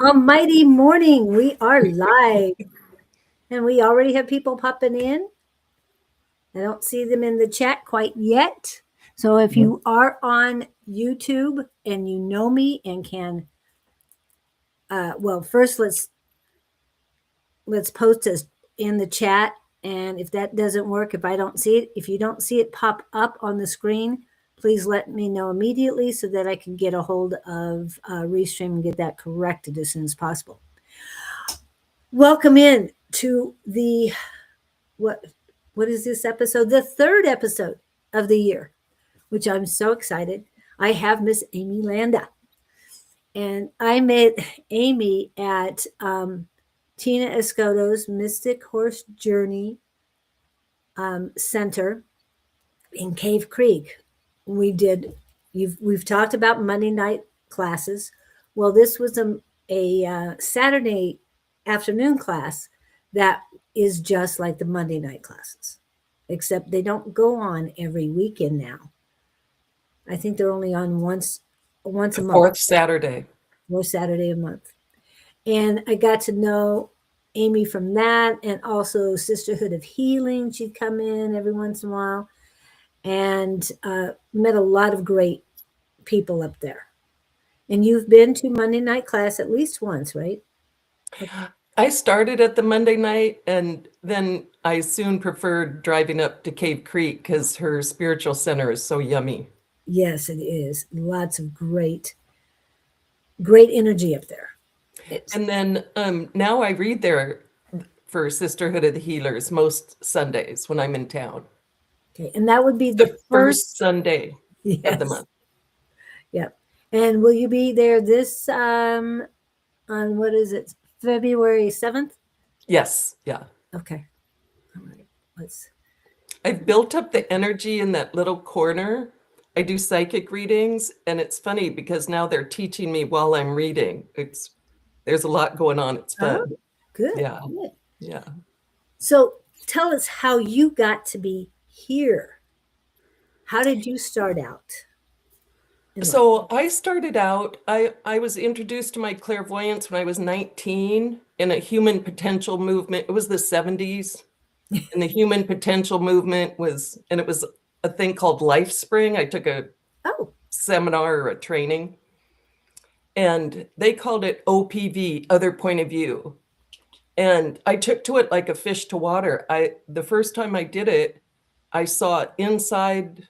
Almighty morning. We are live. And we already have people popping in. I don't see them in the chat quite yet. So if you are on YouTube and you know me and can, well, first let's post this in the chat. And if that doesn't work, if I don't see it, if you don't see it pop up on the screen, please let me know immediately so that I can get a hold of Restream and get that corrected as soon as possible. Welcome in to the what is this episode? The third episode of the year, which I'm so excited. I have Miss Amy Landa, and I met Amy at Tina Escoto's Mystic Horse Journey Center in Cave Creek. We've talked about Monday night classes. Well, this was a Saturday afternoon class that is just like the Monday night classes, except they don't go on every weekend now. I think they're only on once a month. Fourth Saturday. Fourth Saturday a month. And I got to know Amy from that, and also Sisterhood of Healing. She'd come in every once in a while, and met a lot of great people up there. And you've been to Monday night class at least once, right? I started at the Monday night, and then I soon preferred driving up to Cave Creek because her spiritual center is so yummy. Yes, it is. Lots of great energy up there. And then now I read there for Sisterhood of the Healers most Sundays when I'm in town. Okay, and that would be the first Sunday of the month. Yep. And will you be there this on what is it, February 7th? Yes. Yeah. Okay. All right. I've built up the energy in that little corner. I do psychic readings, and it's funny because now they're teaching me while I'm reading. There's a lot going on. It's fun. Oh, good. Yeah. Good. Yeah. So tell us how you got to be here. How did you start out? So I started out, I was introduced to my clairvoyance when I was 19 in a human potential movement. It was the 70s. And the human potential movement was a thing called Life Spring. I took a seminar or a training, and they called it OPV, other point of view. And I took to it like a fish to water. The first time I did it, I saw inside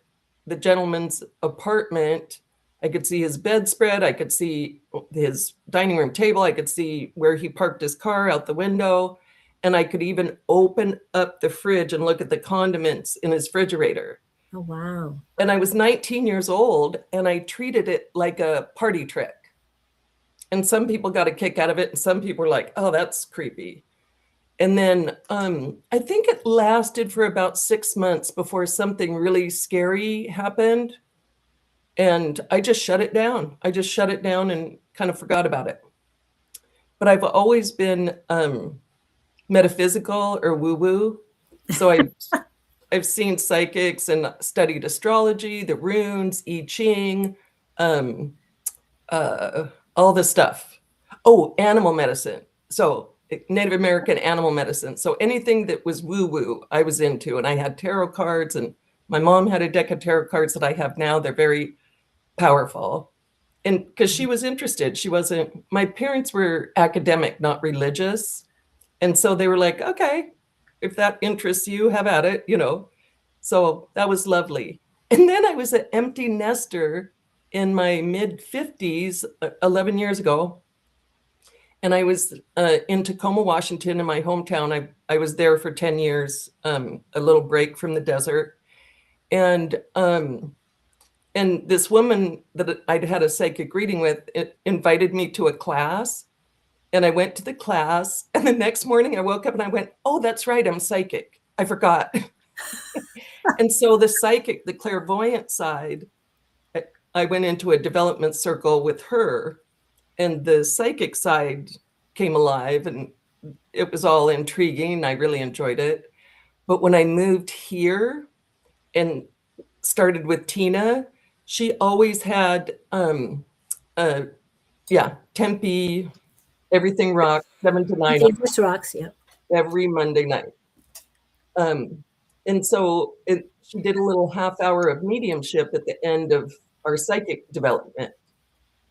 the gentleman's apartment. I could see his bedspread. I could see his dining room table. I could see where he parked his car out the window. And I could even open up the fridge and look at the condiments in his refrigerator. Oh, wow. And I was 19 years old, and I treated it like a party trick. And some people got a kick out of it, and some people were like, oh, that's creepy. And then I think it lasted for about 6 months before something really scary happened. And I just shut it down. I just shut it down and kind of forgot about it. But I've always been metaphysical or woo-woo. So I've seen psychics and studied astrology, the runes, I Ching, all this stuff. Oh, animal medicine. So Native American animal medicine. So anything that was woo-woo, I was into. And I had tarot cards, and my mom had a deck of tarot cards that I have now. They're very powerful. And because she was interested, my parents were academic, not religious. And so they were like, okay, if that interests you, have at it, So that was lovely. And then I was an empty nester in my mid-50s, 11 years ago. And I was in Tacoma, Washington, in my hometown. I was there for 10 years, a little break from the desert. And this woman that I'd had a psychic reading with invited me to a class. And I went to the class, and the next morning I woke up and I went, oh, that's right, I'm psychic. I forgot. And so the clairvoyant side, I went into a development circle with her, and the psychic side came alive, and it was all intriguing. I really enjoyed it. But when I moved here and started with Tina, she always had, Tempe, Everything Rocks, 7 to 9 Davis Rocks, yeah. every Monday night. And so she did a little half hour of mediumship at the end of our psychic development.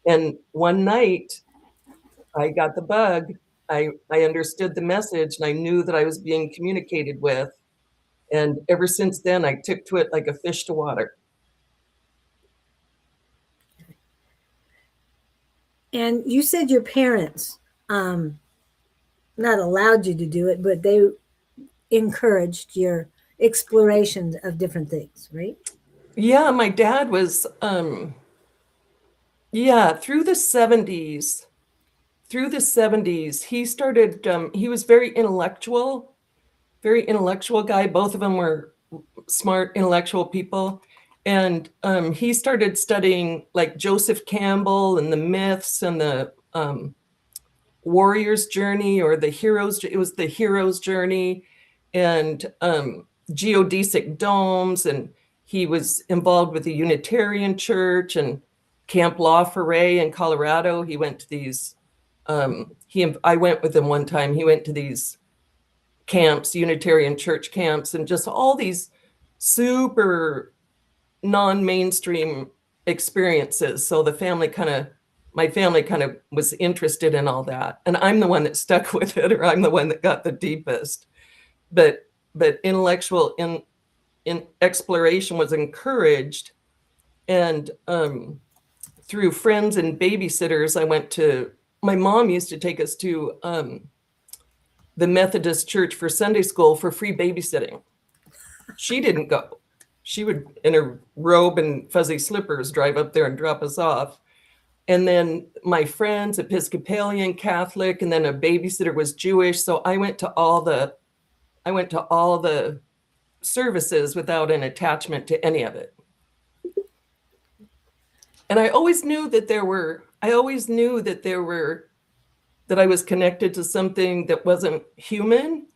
And one night I got the bug. I understood the message and I knew that I was being communicated with. And ever since then, I took to it like a fish to water. And you said your parents not allowed you to do it, but they encouraged your exploration of different things, right? Yeah, my dad was, through the 70s, he started, he was very intellectual guy. Both of them were smart, intellectual people. And he started studying like Joseph Campbell and the myths and the warrior's journey, or it was the hero's journey, and geodesic domes. And he was involved with the Unitarian Church and Camp La Foret in Colorado. He went to these, I went with him one time. He went to these camps, Unitarian Church camps, and just all these super non-mainstream experiences. So my family kind of was interested in all that. And I'm the one that stuck with it, or I'm the one that got the deepest. But intellectual in exploration was encouraged. And through friends and babysitters, my mom used to take us to the Methodist Church for Sunday school for free babysitting. She didn't go. She would, in her robe and fuzzy slippers, drive up there and drop us off. And then my friends, Episcopalian, Catholic, and then a babysitter was Jewish. So I went to all the services without an attachment to any of it. And I always knew that I was connected to something that wasn't human.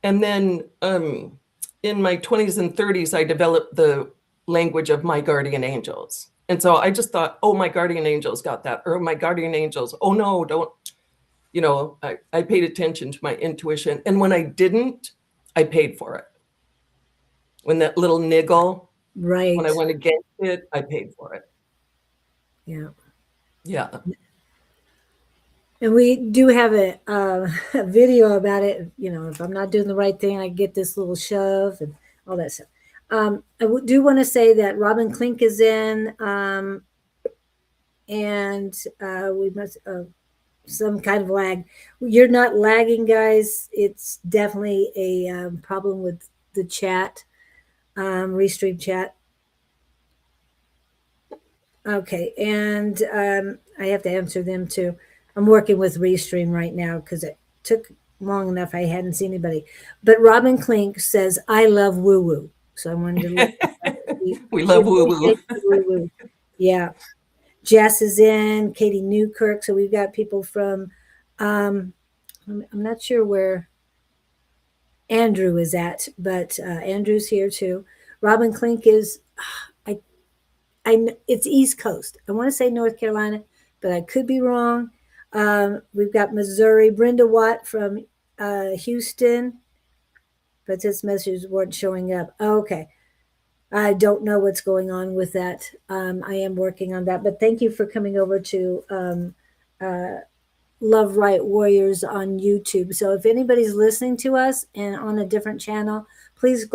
And then in my 20s and 30s, I developed the language of my guardian angels. And so I just thought, oh, my guardian angels got that. Or my guardian angels, oh no, don't, I paid attention to my intuition. And when I didn't, I paid for it. When that little niggle, right? When I went against it, I paid for it. Yeah. Yeah. And we do have a video about it. If I'm not doing the right thing, I get this little shove and all that stuff. I do want to say that Robin Klink is in, and we must some kind of lag. You're not lagging, guys. It's definitely a problem with the chat, Restream chat. Okay, and I have to answer them too. I'm working with Restream right now because it took long enough. I hadn't seen anybody. But Robin Klink says, I love woo-woo. So I wanted to look. We love woo-woo. Woo-woo. Yeah. Jess is in, Katie Newkirk. So we've got people from, I'm not sure where Andrew is at, but Andrew's here too. Robin Klink is, it's East Coast. I want to say North Carolina, but I could be wrong. We've got Missouri, Brenda Watt from Houston, but this messages weren't showing up. Okay. I don't know what's going on with that. I am working on that, but thank you for coming over to Love Right Warriors on YouTube. So if anybody's listening to us and on a different channel, please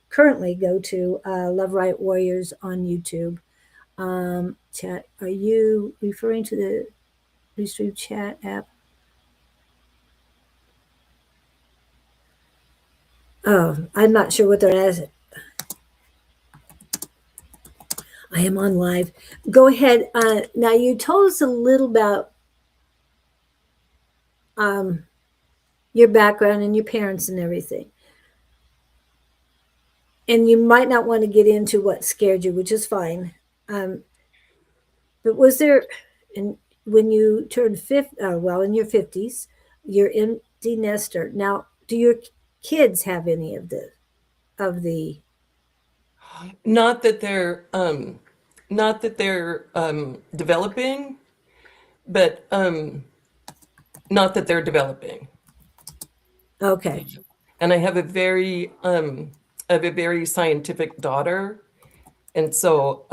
currently go to Love Right Warriors on YouTube. Chat, are you referring to the Restream chat app? Oh, I'm not sure what they're asking. I am on live. Go ahead. Now you told us a little about your background and your parents and everything. And you might not want to get into what scared you, which is fine. But was there, and when you turned in your 50s, you're empty nester. Now, do your kids have any of the Not that they're developing, but Not that they're developing. Okay. And I have a very scientific daughter, and so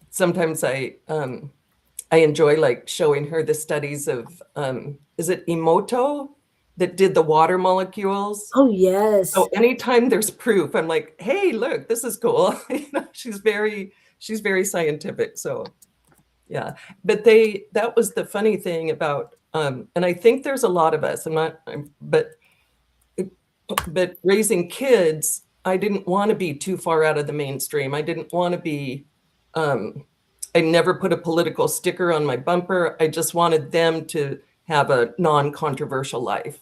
sometimes I enjoy like showing her the studies of is it Emoto that did the water molecules? Oh, yes. So anytime there's proof, I'm like, hey, look, this is cool. You know, she's very scientific. So yeah, but that was the funny thing about and I think there's a lot of us. But raising kids, I didn't want to be too far out of the mainstream. I didn't want to be I never put a political sticker on my bumper. I just wanted them to have a non-controversial life.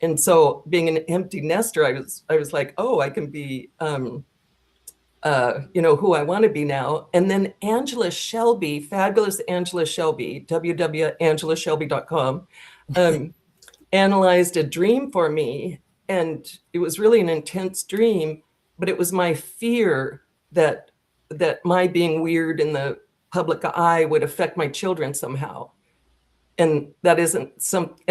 And so being an empty nester, I was like, oh, I can be who I want to be now. And then Angela Shelby, fabulous Angela Shelby, www.angelashelby.com, analyzed a dream for me. And it was really an intense dream, but it was my fear that my being weird in the public eye would affect my children somehow. And that and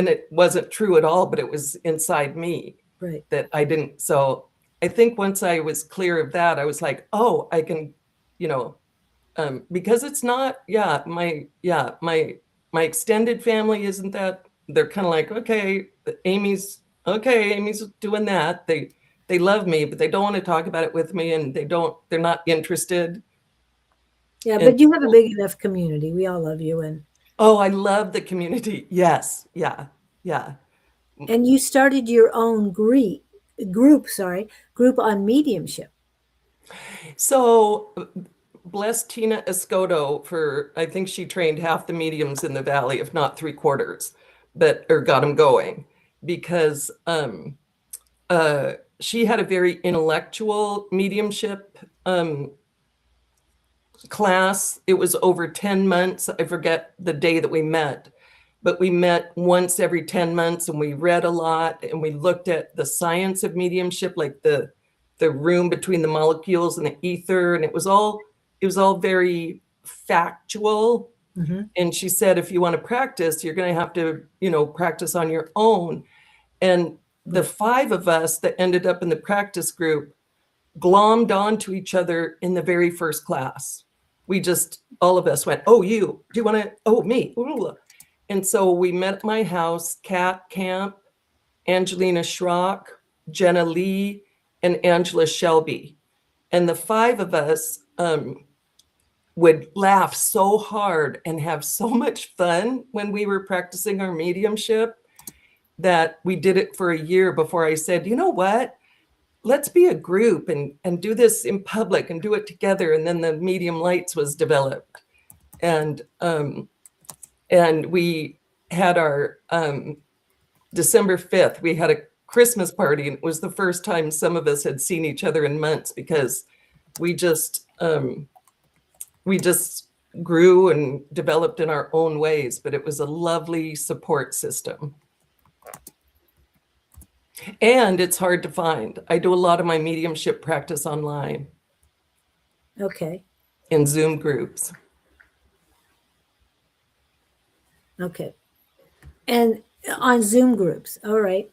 it wasn't true at all, but it was inside me. Right. That I didn't. So I think once I was clear of that, I was like, oh, I can, because it's not, my extended family isn't that, they're kind of like, okay, Amy's doing that. They love me, but they don't want to talk about it with me, and they're not interested. Yeah, but you have a big enough community. We all love you. And oh, I love the community. Yes. Yeah. Yeah. And you started your own group on mediumship. So bless Tina Escoto I think she trained half the mediums in the Valley, if not 3/4, or got them going, because she had a very intellectual mediumship class. It was over 10 months. I forget the day that we met, but we met once every 10 months, and we read a lot, and we looked at the science of mediumship, like the room between the molecules and the ether. And it was all very factual. Mm-hmm. And she said, if you want to practice, you're going to have to, practice on your own. And the 5 of us that ended up in the practice group glommed onto each other in the very first class. We just, all of us went, oh, do you want to, oh, me. And so we met at my house, Kat Camp, Angelina Schrock, Jenna Lee, and Angela Shelby. And the 5 of us would laugh so hard and have so much fun when we were practicing our mediumship that we did it for a year before I said, you know what? Let's be a group and do this in public and do it together. And then the medium lights was developed. And we had our December 5th, we had a Christmas party, and it was the first time some of us had seen each other in months, because we just grew and developed in our own ways, but it was a lovely support system. And it's hard to find. I do a lot of my mediumship practice online. Okay. In Zoom groups. Okay. And on Zoom groups. All right.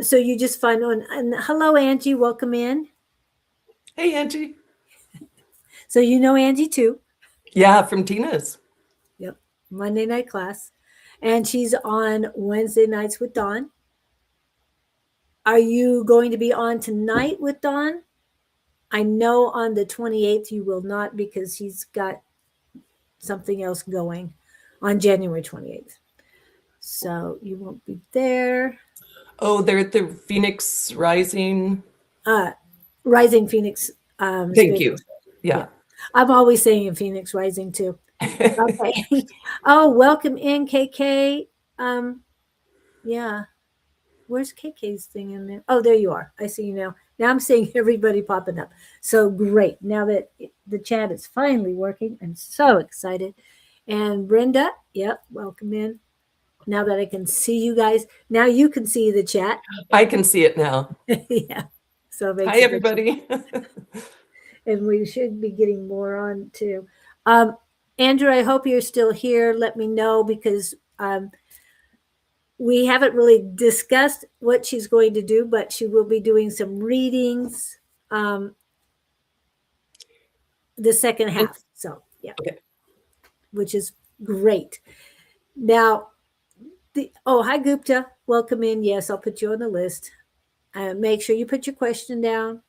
So you just find one. And hello, Angie. Welcome in. Hey, Angie. So you know Angie too. Yeah, from Tina's. Yep. Monday night class. And she's on Wednesday nights with Dawn. Are you going to be on tonight with Dawn? I know on the 28th you will not, because she's got something else going on January 28th. So you won't be there. Oh, they're at the Phoenix Rising. Rising Phoenix. Thank you. Yeah. I'm always saying Phoenix Rising too. Okay. Oh, welcome in, KK. Yeah. Where's KK's thing in there? Oh, there you are. I see you now. Now I'm seeing everybody popping up. So great. Now that the chat is finally working, I'm so excited. And Brenda, yep, welcome in. Now that I can see you guys, now you can see the chat. I can see it now. Yeah. So hi, everybody. And we should be getting more on too. Andrew, I hope you're still here. Let me know, because we haven't really discussed what she's going to do, but she will be doing some readings the second half. So, yeah, Okay. which is great. Now, hi, Gupta. Welcome in. Yes, I'll put you on the list. Make sure you put your question down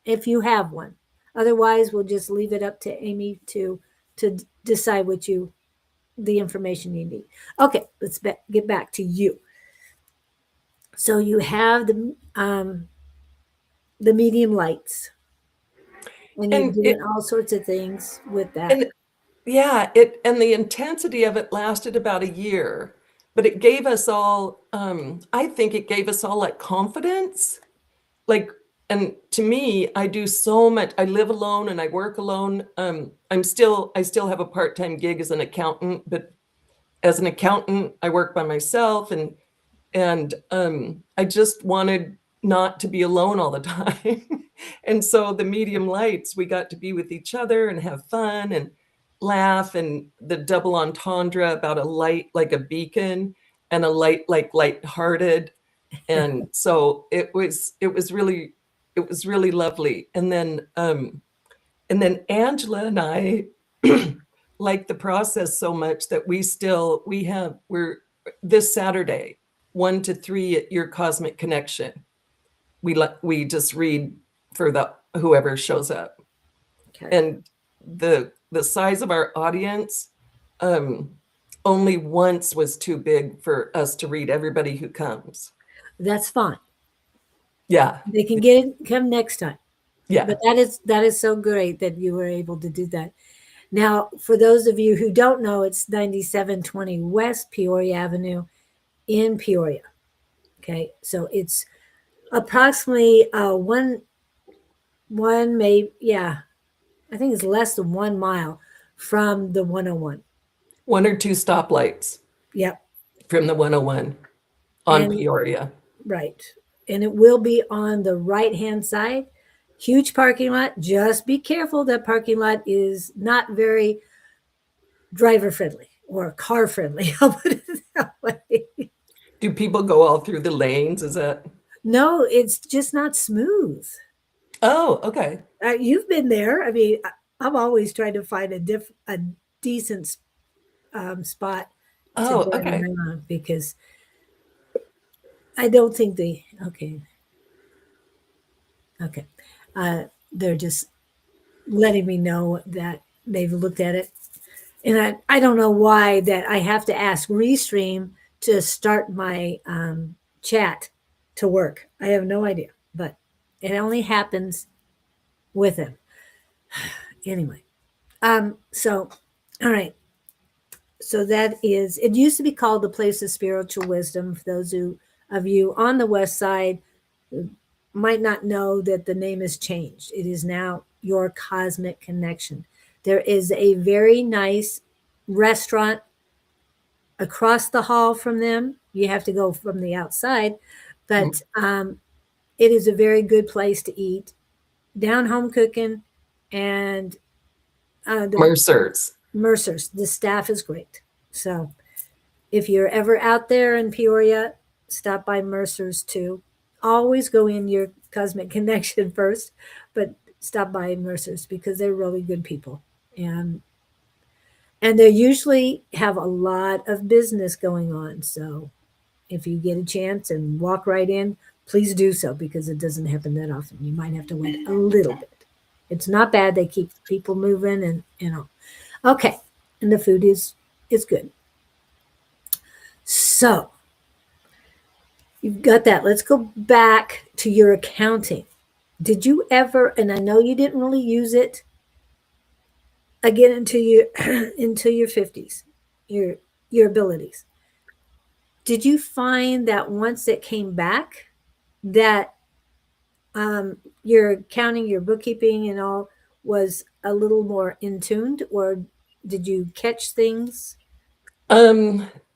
if you have one. Otherwise, we'll just leave it up to Amy to decide the information you need. Okay, let's get back to you. So you have the medium lights, and you're doing all sorts of things with that. And yeah, and the intensity of it lasted about a year, but it gave us all, I think it gave us all like confidence. Like, and to me, I do so much. I live alone and I work alone. I still have a part-time gig as an accountant, but as an accountant, I work by myself, and I just wanted not to be alone all the time. And so the medium lights, we got to be with each other and have fun and laugh, and the double entendre about a light like a beacon and a light like lighthearted. And so it was really lovely. And then Angela and I like the process so much that we're this Saturday 1 to 3 at your Cosmic Connection. We just read for whoever shows up. Okay. And the size of our audience, only once was too big for us to read everybody who comes. That's fine. Yeah. They can come next time. Yeah. But that is so great that you were able to do that. Now, for those of you who don't know, it's 9720 West Peoria Avenue in Peoria. Okay, so it's approximately I think it's less than 1 mile from the 101. 1 or 2 stoplights. Yep. From the 101 on Peoria. Right. And it will be on the right-hand side. Huge parking lot. Just be careful. That parking lot is not very driver friendly or car friendly. I'll put it that way. Do people go all through the lanes? Is that? No, it's just not smooth. Oh, okay. You've been there. I mean, I'm always trying to find a decent spot. Oh, okay. Because I don't think okay. They're just letting me know that they've looked at it. And I don't know why that I have to ask Restream to start my chat to work. I have no idea, but it only happens with him. Anyway, so, all right. So that is, it used to be called the Place of Spiritual Wisdom. For those of you on the West Side who might not know that the name has changed. It is now your Cosmic Connection. There is a very nice restaurant across the hall from them. You have to go from the outside, but it is a very good place to eat. Down home cooking, and Mercer's. The staff is great. So if you're ever out there in Peoria, stop by Mercer's too. Always go in your Cosmic Connection first, but stop by Mercer's because they're really good people. And they usually have a lot of business going on. So if you get a chance and walk right in, please do so because it doesn't happen that often. You might have to wait a little bit. It's not bad. They keep people moving and all. Okay. And the food is good. So you've got that. Let's go back to your accounting. Did you ever, and I know you didn't really use it again until your 50s, your abilities. Did you find that once it came back that your counting, your bookkeeping and all was a little more in tuned, or did you catch things?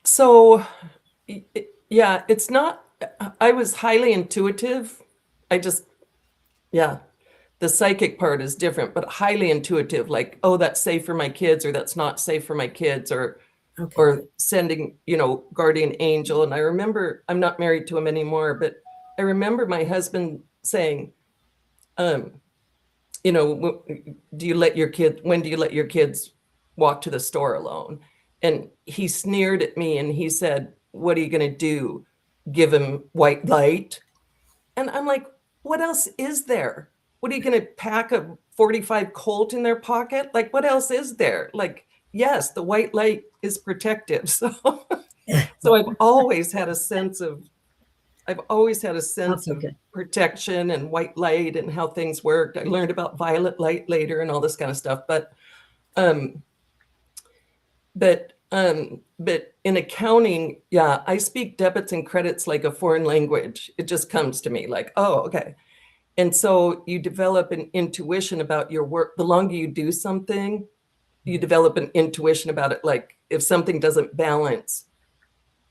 So yeah, it's not, I was highly intuitive. The psychic part is different, but highly intuitive, like, oh, that's safe for my kids, or that's not safe for my kids, or Okay. or sending, guardian angel. And I remember, I'm not married to him anymore, but I remember my husband saying, when do you let your kids walk to the store alone? And he sneered at me and he said, what are you going to do? Give him white light? And I'm like, what else is there? What are you going to pack a 45 Colt in their pocket? Like, what else is there? Like, yes, the white light is protective. So I've always had a sense of Okay. protection and white light and how things worked. I learned about violet light later and all this kind of stuff. But in accounting, yeah, I speak debits and credits like a foreign language. It just comes to me like, oh, okay. And so you develop an intuition about your work. The longer you do something, you develop an intuition about it. Like if something doesn't balance,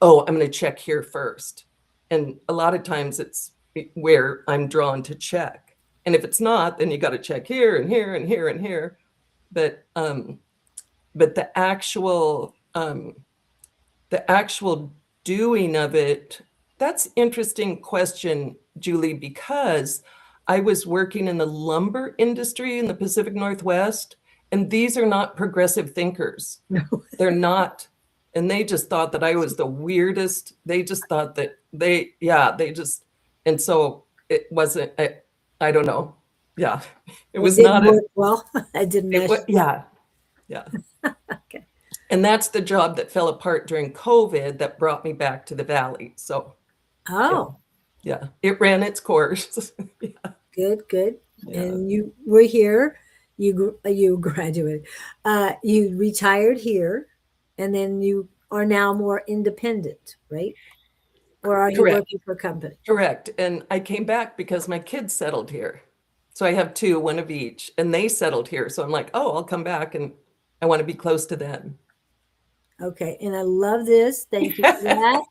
oh, I'm going to check here first. And a lot of times it's where I'm drawn to check. And if it's not, then you got to check here and here and here and here. But the actual doing of it, that's interesting question, Julie, because I was working in the lumber industry in the Pacific Northwest, and these are not progressive thinkers. No. They're not. And they just thought that I was the weirdest. They just thought that and so it wasn't, I don't know. Yeah. It was not work well. I didn't mesh. Yeah. Okay. And that's the job that fell apart during COVID that brought me back to the Valley. So, yeah, it ran its course. Yeah. Good. Yeah. And you were here. You graduated. You retired here, and then you are now more independent, right? Or are you working for a company? Correct. And I came back because my kids settled here. So I have two, one of each, and they settled here. So I'm like, oh, I'll come back and I want to be close to them. Okay. And I love this. Thank you for that.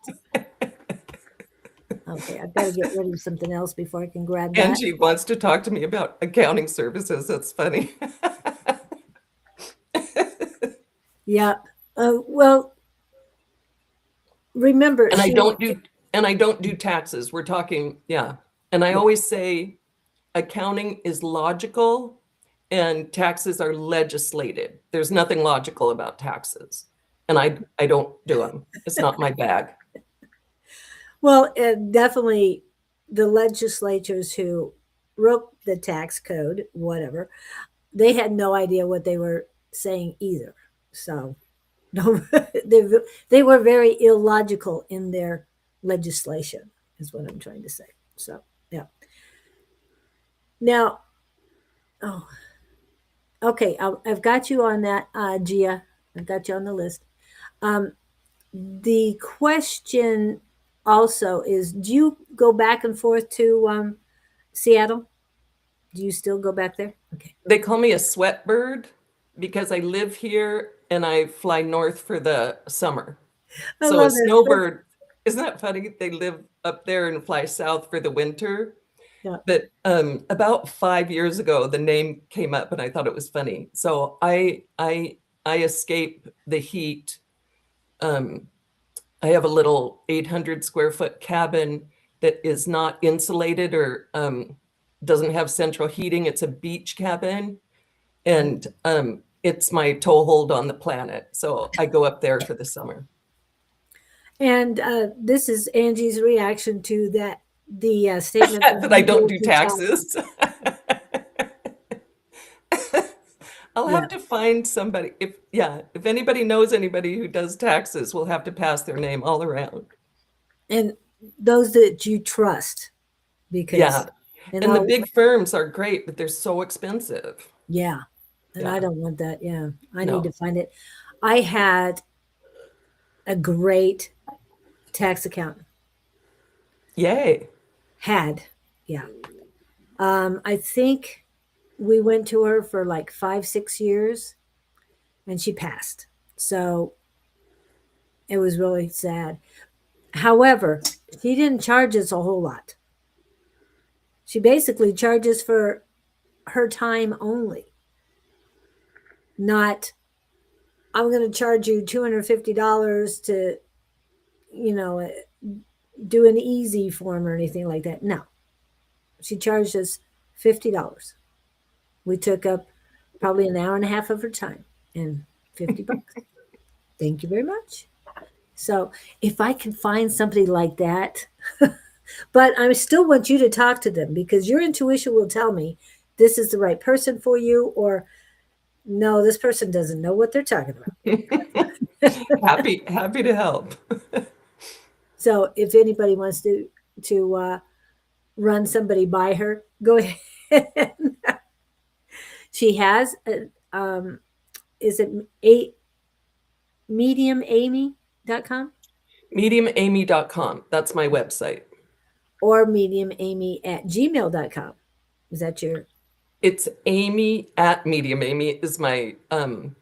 Okay. I've got to get rid of something else before I can grab that. Angie wants to talk to me about accounting services. That's funny. Yeah. Well, remember, and I don't do taxes. We're talking, yeah. And I always say accounting is logical and taxes are legislated. There's nothing logical about taxes. And I don't do them. It's not my bag. Well, definitely the legislatures who wrote the tax code, whatever, they had no idea what they were saying either. So no, they were very illogical in their legislation, is what I'm trying to say. So, yeah. Now, okay, I've got you on that, Gia. I've got you on the list. The question also is, do you go back and forth to Seattle? Do you still go back there? Okay. They call me a sweat bird because I live here and I fly north for the summer. So a snowbird, isn't that funny? They live up there and fly south for the winter. Yeah. But about 5 years ago, the name came up and I thought it was funny. So I escape the heat. I have a little 800 square foot cabin that is not insulated or doesn't have central heating. It's a beach cabin, and it's my toehold on the planet. So I go up there for the summer. And this is Angie's reaction to that, the statement that I don't do taxes. I'll have to find somebody. If anybody knows anybody who does taxes, we'll have to pass their name all around. And those that you trust, because and the big firms are great, but they're so expensive. Yeah, and I don't want that. Yeah, I need to find it. I had a great tax accountant. Yay! Yeah. I think we went to her for like 5-6 years and she passed. So it was really sad. However, she didn't charge us a whole lot. She basically charges for her time only, not I'm going to charge you $250 to, do an easy form or anything like that. No, she charged us $50. We took up probably an hour and a half of her time and $50. Thank you very much. So if I can find somebody like that, but I still want you to talk to them because your intuition will tell me this is the right person for you, or no, this person doesn't know what they're talking about. Happy to help. So if anybody wants to run somebody by her, go ahead. She has is it mediumamy.com? Mediumamy.com. That's my website. Or mediumamy@gmail.com. Is that your? It's Amy at Medium Amy is my Amy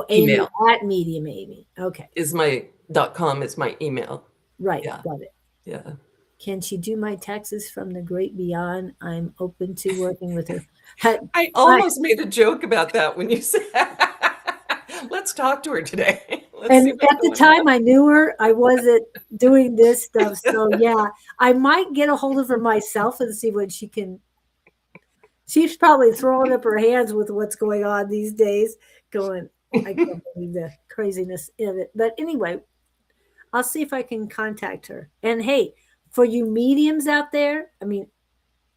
email. at Medium Amy. Okay. Is my .com is my email. Right. Yeah. Got it. Yeah. Can she do my taxes from the great beyond? I'm open to working with her. I almost made a joke about that when you said, let's talk to her today. And at the time I knew her, I wasn't doing this stuff. So yeah, I might get a hold of her myself and see what she can. She's probably throwing up her hands with what's going on these days, going, I can't believe the craziness of it. But anyway, I'll see if I can contact her. And hey, for you mediums out there, I mean,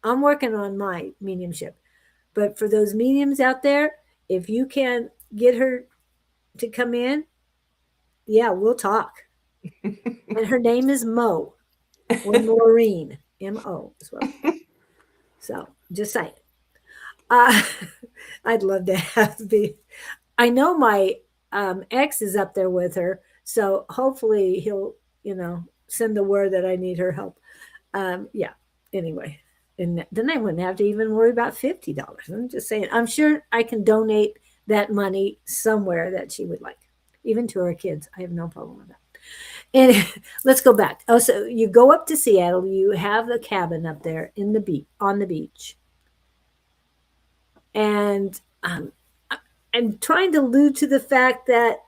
I'm working on my mediumship, but for those mediums out there, if you can get her to come in, yeah, we'll talk. And her name is Mo or Maureen, M-O as well. So just saying. I'd love to have I know my ex is up there with her, so hopefully he'll, send the word that I need her help. Yeah. Anyway, and then I wouldn't have to even worry about $50. I'm just saying. I'm sure I can donate that money somewhere that she would like, even to her kids. I have no problem with that. And let's go back. Oh, so you go up to Seattle. You have the cabin up there on the beach. And I'm trying to allude to the fact that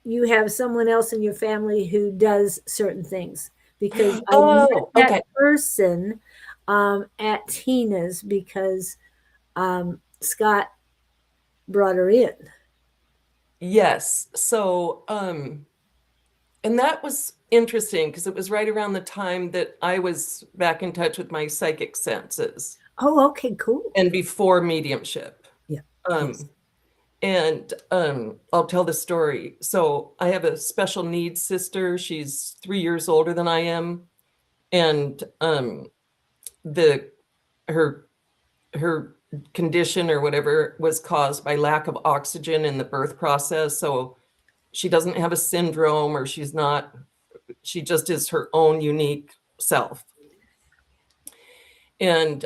you have someone else in your family who does certain things, because I met that person at Tina's because Scott brought her in. Yes. So, and that was interesting because it was right around the time that I was back in touch with my psychic senses. Oh, okay, cool. And before mediumship. Yeah. Yes. And I'll tell the story. So I have a special needs sister. She's 3 years older than I am. And her condition or whatever was caused by lack of oxygen in the birth process. So she doesn't have a syndrome, or she just is her own unique self. And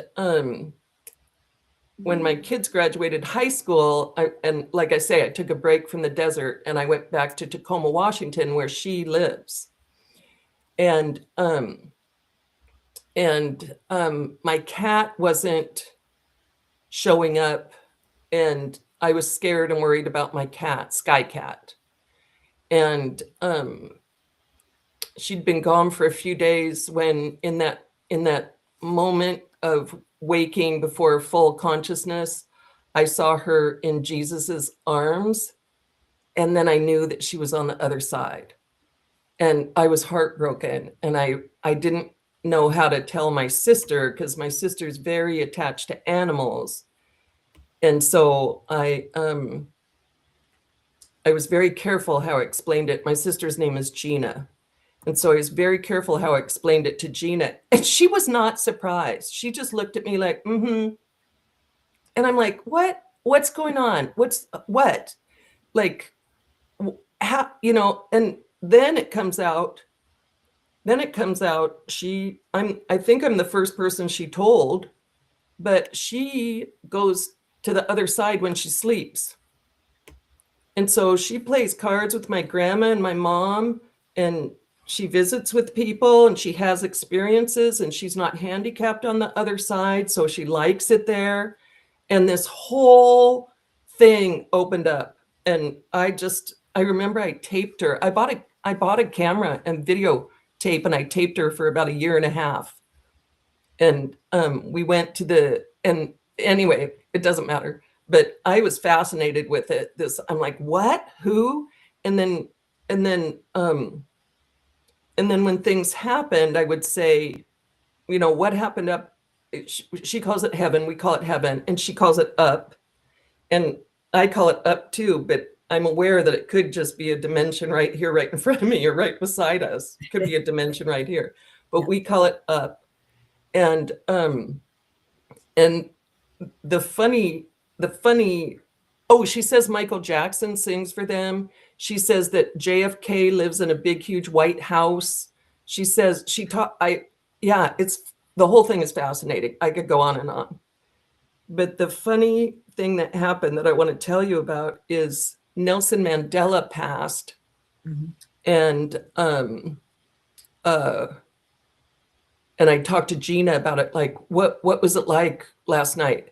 when my kids graduated high school, and like I say, I took a break from the desert and I went back to Tacoma, Washington, where she lives. And my cat wasn't showing up, and I was scared and worried about my cat, Sky Cat. And she'd been gone for a few days when in that moment of waking before full consciousness, I saw her in Jesus's arms, and then I knew that she was on the other side. And I was heartbroken, and I didn't know how to tell my sister, because my sister's very attached to animals. And so I was very careful how I explained it. My sister's name is Gina. And so I was very careful how I explained it to Gina. And she was not surprised. She just looked at me like, mm-hmm. And I'm like, what's going on? What? Like, how, and then it comes out, I think I'm the first person she told, but she goes to the other side when she sleeps. And so she plays cards with my grandma and my mom, and she visits with people, and she has experiences, and she's not handicapped on the other side, so she likes it there. And this whole thing opened up, and I just I remember I taped her. I bought a camera and video tape, and I taped her for about 1.5 years. And we went to and anyway, it doesn't matter. But I was fascinated with it. I'm like, what? Who? And then when things happened, I would say, what happened up? She calls it heaven. We call it heaven, and she calls it up, and I call it up too. But I'm aware that it could just be a dimension right here, right in front of me, or right beside us. It could be a dimension right here, but we call it up. And the funny, she says Michael Jackson sings for them. She says that JFK lives in a big, huge white house. She says it's, the whole thing is fascinating. I could go on and on. But the funny thing that happened that I want to tell you about is Nelson Mandela passed. And I talked to Gina about it, like, what was it like last night?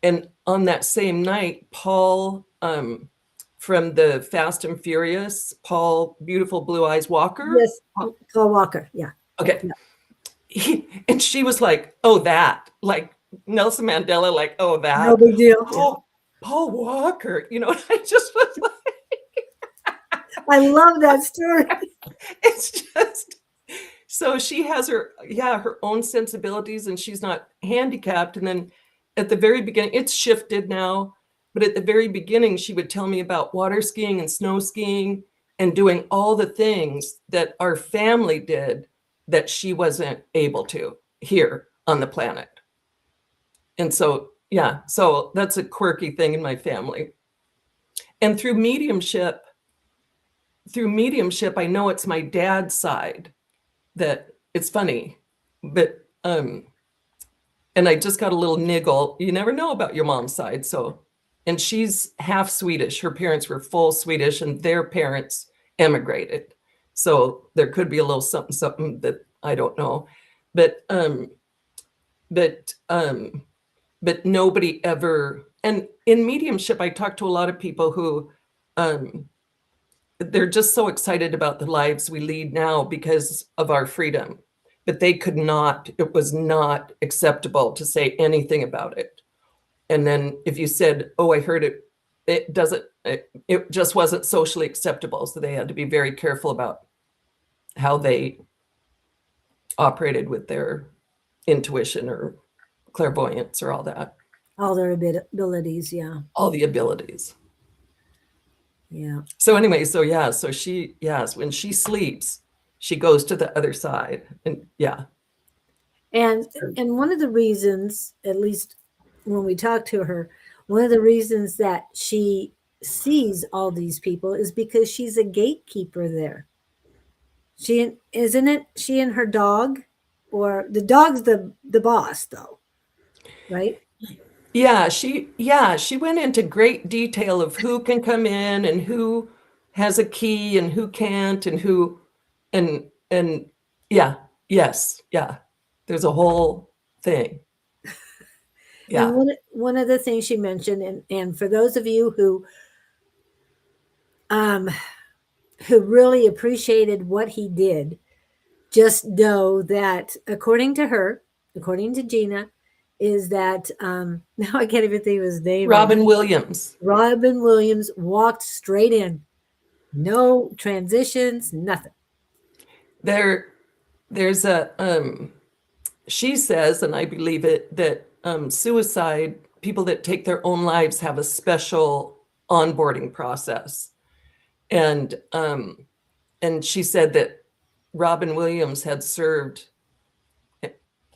And on that same night, Paul from the Fast and Furious, Paul Beautiful Blue Eyes Walker. Yes, Paul Walker, yeah. Okay. Yeah. And she was like, oh, that, like Nelson Mandela, like, oh, that. No big deal. Paul Walker, I just was like. I love that story. It's just, so she has her own sensibilities, and she's not handicapped. And then at the very beginning, it's shifted now, but at the very beginning, she would tell me about water skiing and snow skiing and doing all the things that our family did that she wasn't able to here on the planet. And so, so that's a quirky thing in my family. And through mediumship, I know it's my dad's side that it's funny, but and I just got a little niggle. You never know about your mom's side. So, and she's half Swedish. Her parents were full Swedish, and their parents emigrated. So there could be a little something that I don't know, but nobody ever. And in mediumship, I talked to a lot of people who they're just so excited about the lives we lead now because of our freedom, but they could not, it was not acceptable to say anything about it. And then if you said, oh, I heard it, it just wasn't socially acceptable. So they had to be very careful about how they operated with their intuition or clairvoyance or all that. All their abilities, yeah. All the abilities. Yeah. So anyway, so she, when she sleeps, she goes to the other side, and And one of the reasons, at least when we talk to her, one of the reasons that she sees all these people is because she's a gatekeeper there. She and her dog, or the dog's the boss though, right? Yeah, she went into great detail of who can come in and who has a key and who can't, and who, and yes. There's a whole thing. Yeah. And one of the things she mentioned, and for those of you who really appreciated what he did, just know that according to Gina, is that now I can't even think of his name. Robin Williams. Robin Williams walked straight in. No transitions, nothing. There's a she says, and I believe it, that suicide, people that take their own lives have a special onboarding process. And she said that Robin Williams had served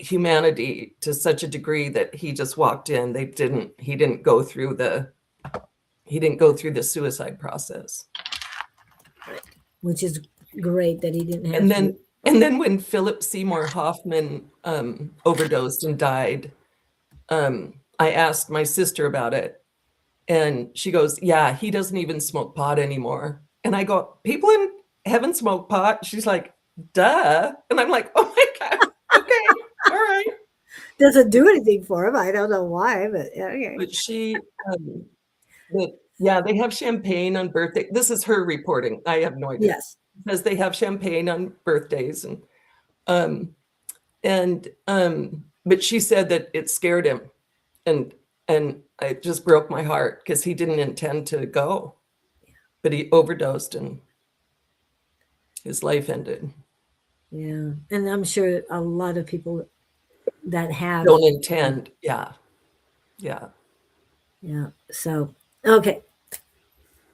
humanity to such a degree that he just walked in. He didn't go through the suicide process. Which is great that he didn't have And then when Philip Seymour Hoffman overdosed and died, I asked my sister about it, and she goes, yeah, he doesn't even smoke pot anymore. And I go, people in heaven smoke pot? She's like, duh. And I'm like, oh my God, okay, all right. Doesn't do anything for him. I don't know why, but okay. But she, Yeah, they have champagne on birthday. This is her reporting. I have no idea. Yes. Because they have champagne on birthdays um but she said that it scared him, and it just broke my heart because he didn't intend to go, but he overdosed and his life ended. Yeah. And I'm sure a lot of people that have Don't intend. Yeah. So okay,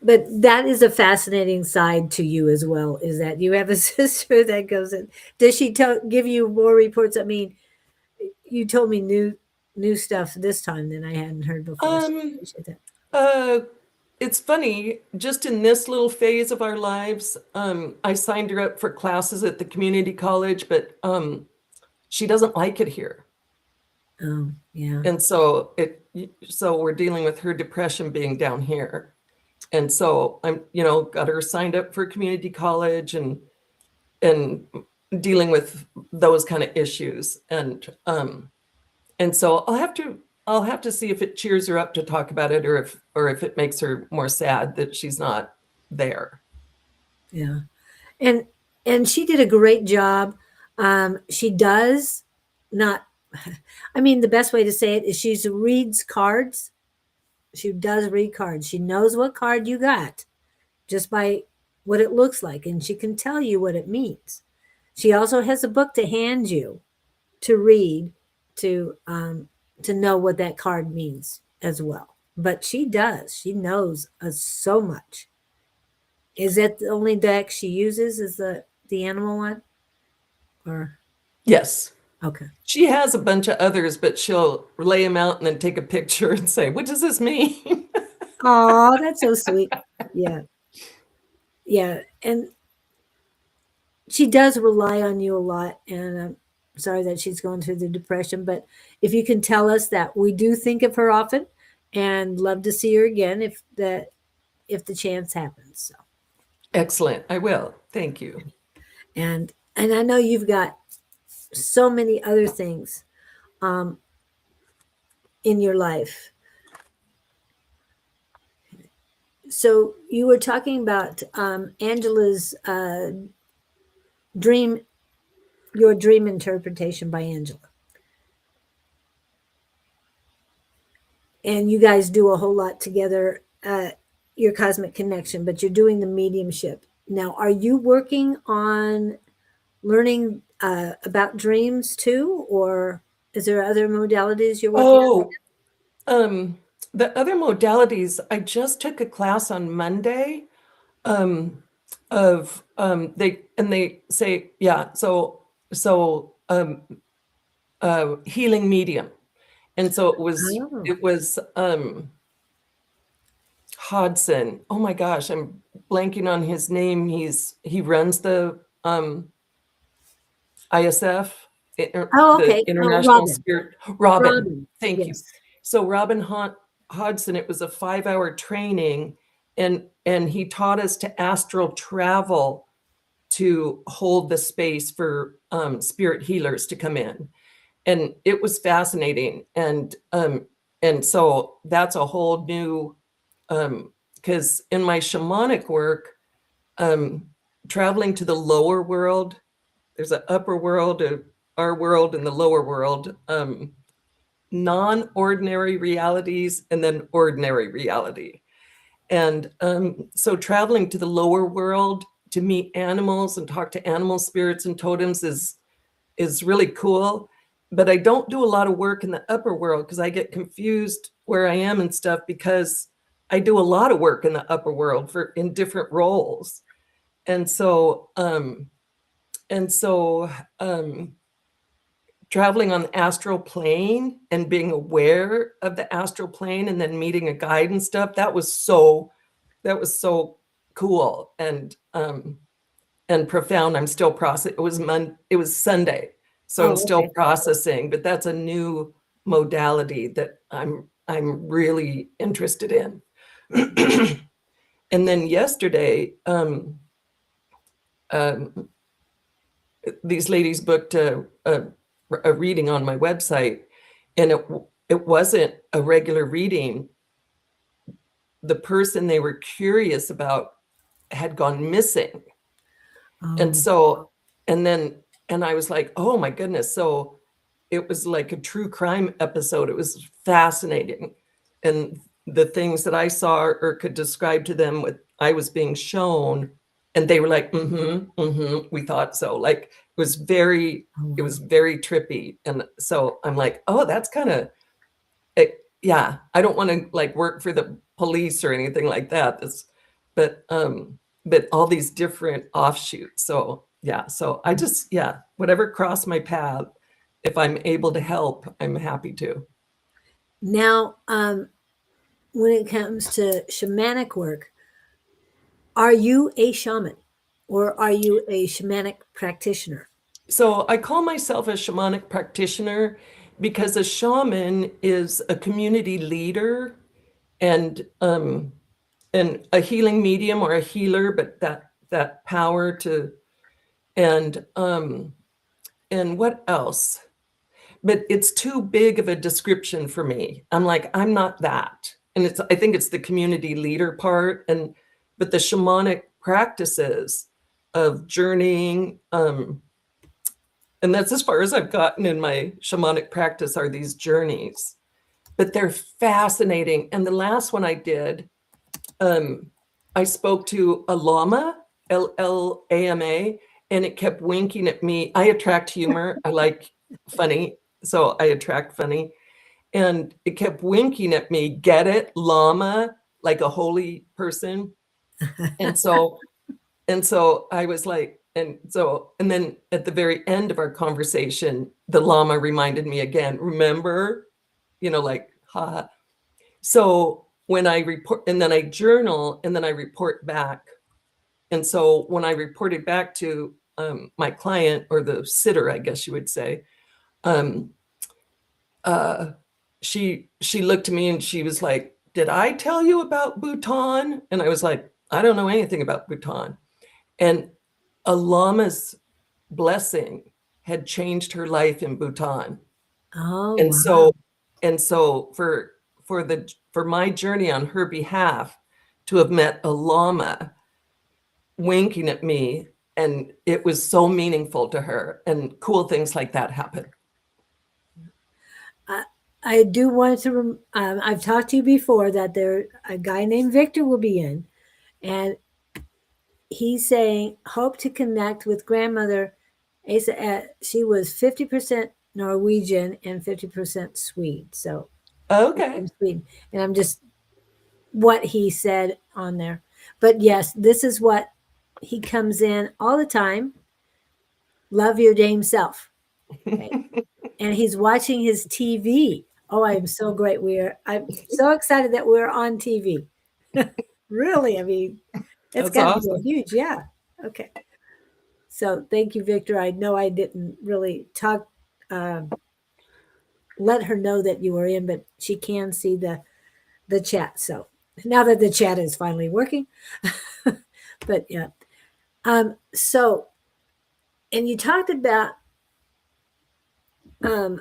but that is a fascinating side to you as well, is that you have a sister that goes in. Does she give you more reports? I mean, you told me new stuff this time than I hadn't heard before. So I appreciate that. It's funny, just in this little phase of our lives, I signed her up for classes at the community college, but she doesn't like it here. Yeah. And so we're dealing with her depression being down here. And so I'm, got her signed up for community college and dealing with those kind of issues. And so I'll have to see if it cheers her up to talk about it, or if it makes her more sad that she's not there. Yeah. And she did a great job. She does not, I mean, the best way to say it is she reads cards. She does read cards. She knows what card you got just by what it looks like, and she can tell you what it means. She also has a book to hand you to read to know what that card means as well. But she does. She knows so much. Is that the only deck she uses? Is the animal one? Or yes. Okay. She has a bunch of others, but she'll lay them out and then take a picture and say, "What does this mean?" Oh, that's so sweet. Yeah. Yeah. And she does rely on you a lot. And I'm sorry that she's going through the depression. But if you can tell us that we do think of her often and love to see her again if the chance happens. So Excellent. I will. Thank you. And I know you've got so many other things in your life. So you were talking about Angela's dream, your dream interpretation by Angela. And you guys do a whole lot together, your cosmic connection, but you're doing the mediumship. Now, are you working on learning about dreams too, or is there other modalities you're working on? The other modalities, I just took a class on Monday of they say, yeah, so healing medium. And so it was Hodson. Oh my gosh, I'm blanking on his name. He runs the ISF, okay. the International Spirit. Robin. Thank you. Yes. So Robin Hodson, it was a 5-hour training, and he taught us to astral travel to hold the space for spirit healers to come in. And it was fascinating. And so that's a whole new, because in my shamanic work, traveling to the lower world, there's an upper world, our world, and the lower world, non-ordinary realities, and then ordinary reality. And so traveling to the lower world to meet animals and talk to animal spirits and totems is really cool. But I don't do a lot of work in the upper world because I get confused where I am and stuff, because I do a lot of work in the upper world in different roles. And so traveling on the astral plane and being aware of the astral plane and then meeting a guide and stuff, that was so cool and profound. I'm still processing. It was Sunday, so I'm still processing, but that's a new modality that I'm really interested in. And then yesterday, these ladies booked a reading on my website, and it wasn't a regular reading. the person they were curious about had gone missing. And so, and I was like, oh my goodness. So it was like a true crime episode. It was fascinating. And the things that I saw or could describe to them what I was being shown, and they were like, we thought so. Like it was very trippy. And so I'm like, oh, that's kind of, yeah, I don't want to like work for the police or anything like that. But all these different offshoots. So yeah, so I just, whatever crossed my path, if I'm able to help, I'm happy to. Now, when it comes to shamanic work, are you a shaman or are you a shamanic practitioner? So I call myself a shamanic practitioner because a shaman is a community leader and a healing medium or a healer, but that power to, and what else? But it's too big of a description for me. I'm like, I'm not that. And I think it's the community leader part, but the shamanic practices of journeying, and that's as far as I've gotten in my shamanic practice are these journeys, but they're fascinating. And the last one I did, I spoke to a llama, L-L-A-M-A, and it kept winking at me. I attract humor. I like funny. So I attract funny. And it kept winking at me, get it, llama, like a holy person. And so I was like, and then at the very end of our conversation, the llama reminded me again, remember, like, ha. So when I report, and then I journal, and then I report back. And so when I reported back to my client, or the sitter, I guess you would say, she looked at me and she was like, did I tell you about Bhutan? And I was like, I don't know anything about Bhutan. And a llama's blessing had changed her life in Bhutan. Oh, and wow. so for my journey on her behalf to have met a llama winking at me, and it was so meaningful to her, and cool things like that happen. I do want to, I've talked to you before that a guy named Victor will be in, and he's saying, hope to connect with grandmother. She was 50% Norwegian and 50% Swede. So, Okay. Sweden. And I'm just what he said on there. But yes, this is what he comes in all the time. Love your damn self. Okay. And he's watching his TV. Oh, I'm so great. I'm so excited that we're on TV. Really, I mean, it's got to awesome. be huge. Yeah. Okay. So thank you, Victor. I know I didn't really talk, let her know that you were in, but she can see the chat. So now that the chat is finally working, but yeah. So, and you talked about a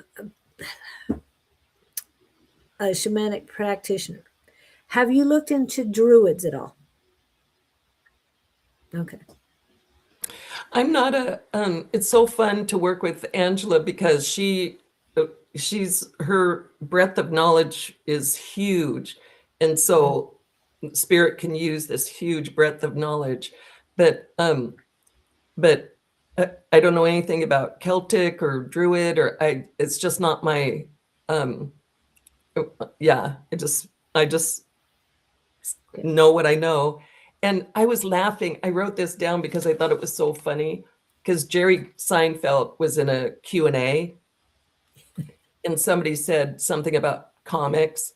shamanic practitioner. Have you looked into druids at all? Okay. I'm not it's so fun to work with Angela because her breadth of knowledge is huge. And so spirit can use this huge breadth of knowledge, but I don't know anything about Celtic or Druid, it's just not my, I just know what I know. And I was laughing. I wrote this down because I thought it was so funny, because Jerry Seinfeld was in a Q&A and somebody said something about comics,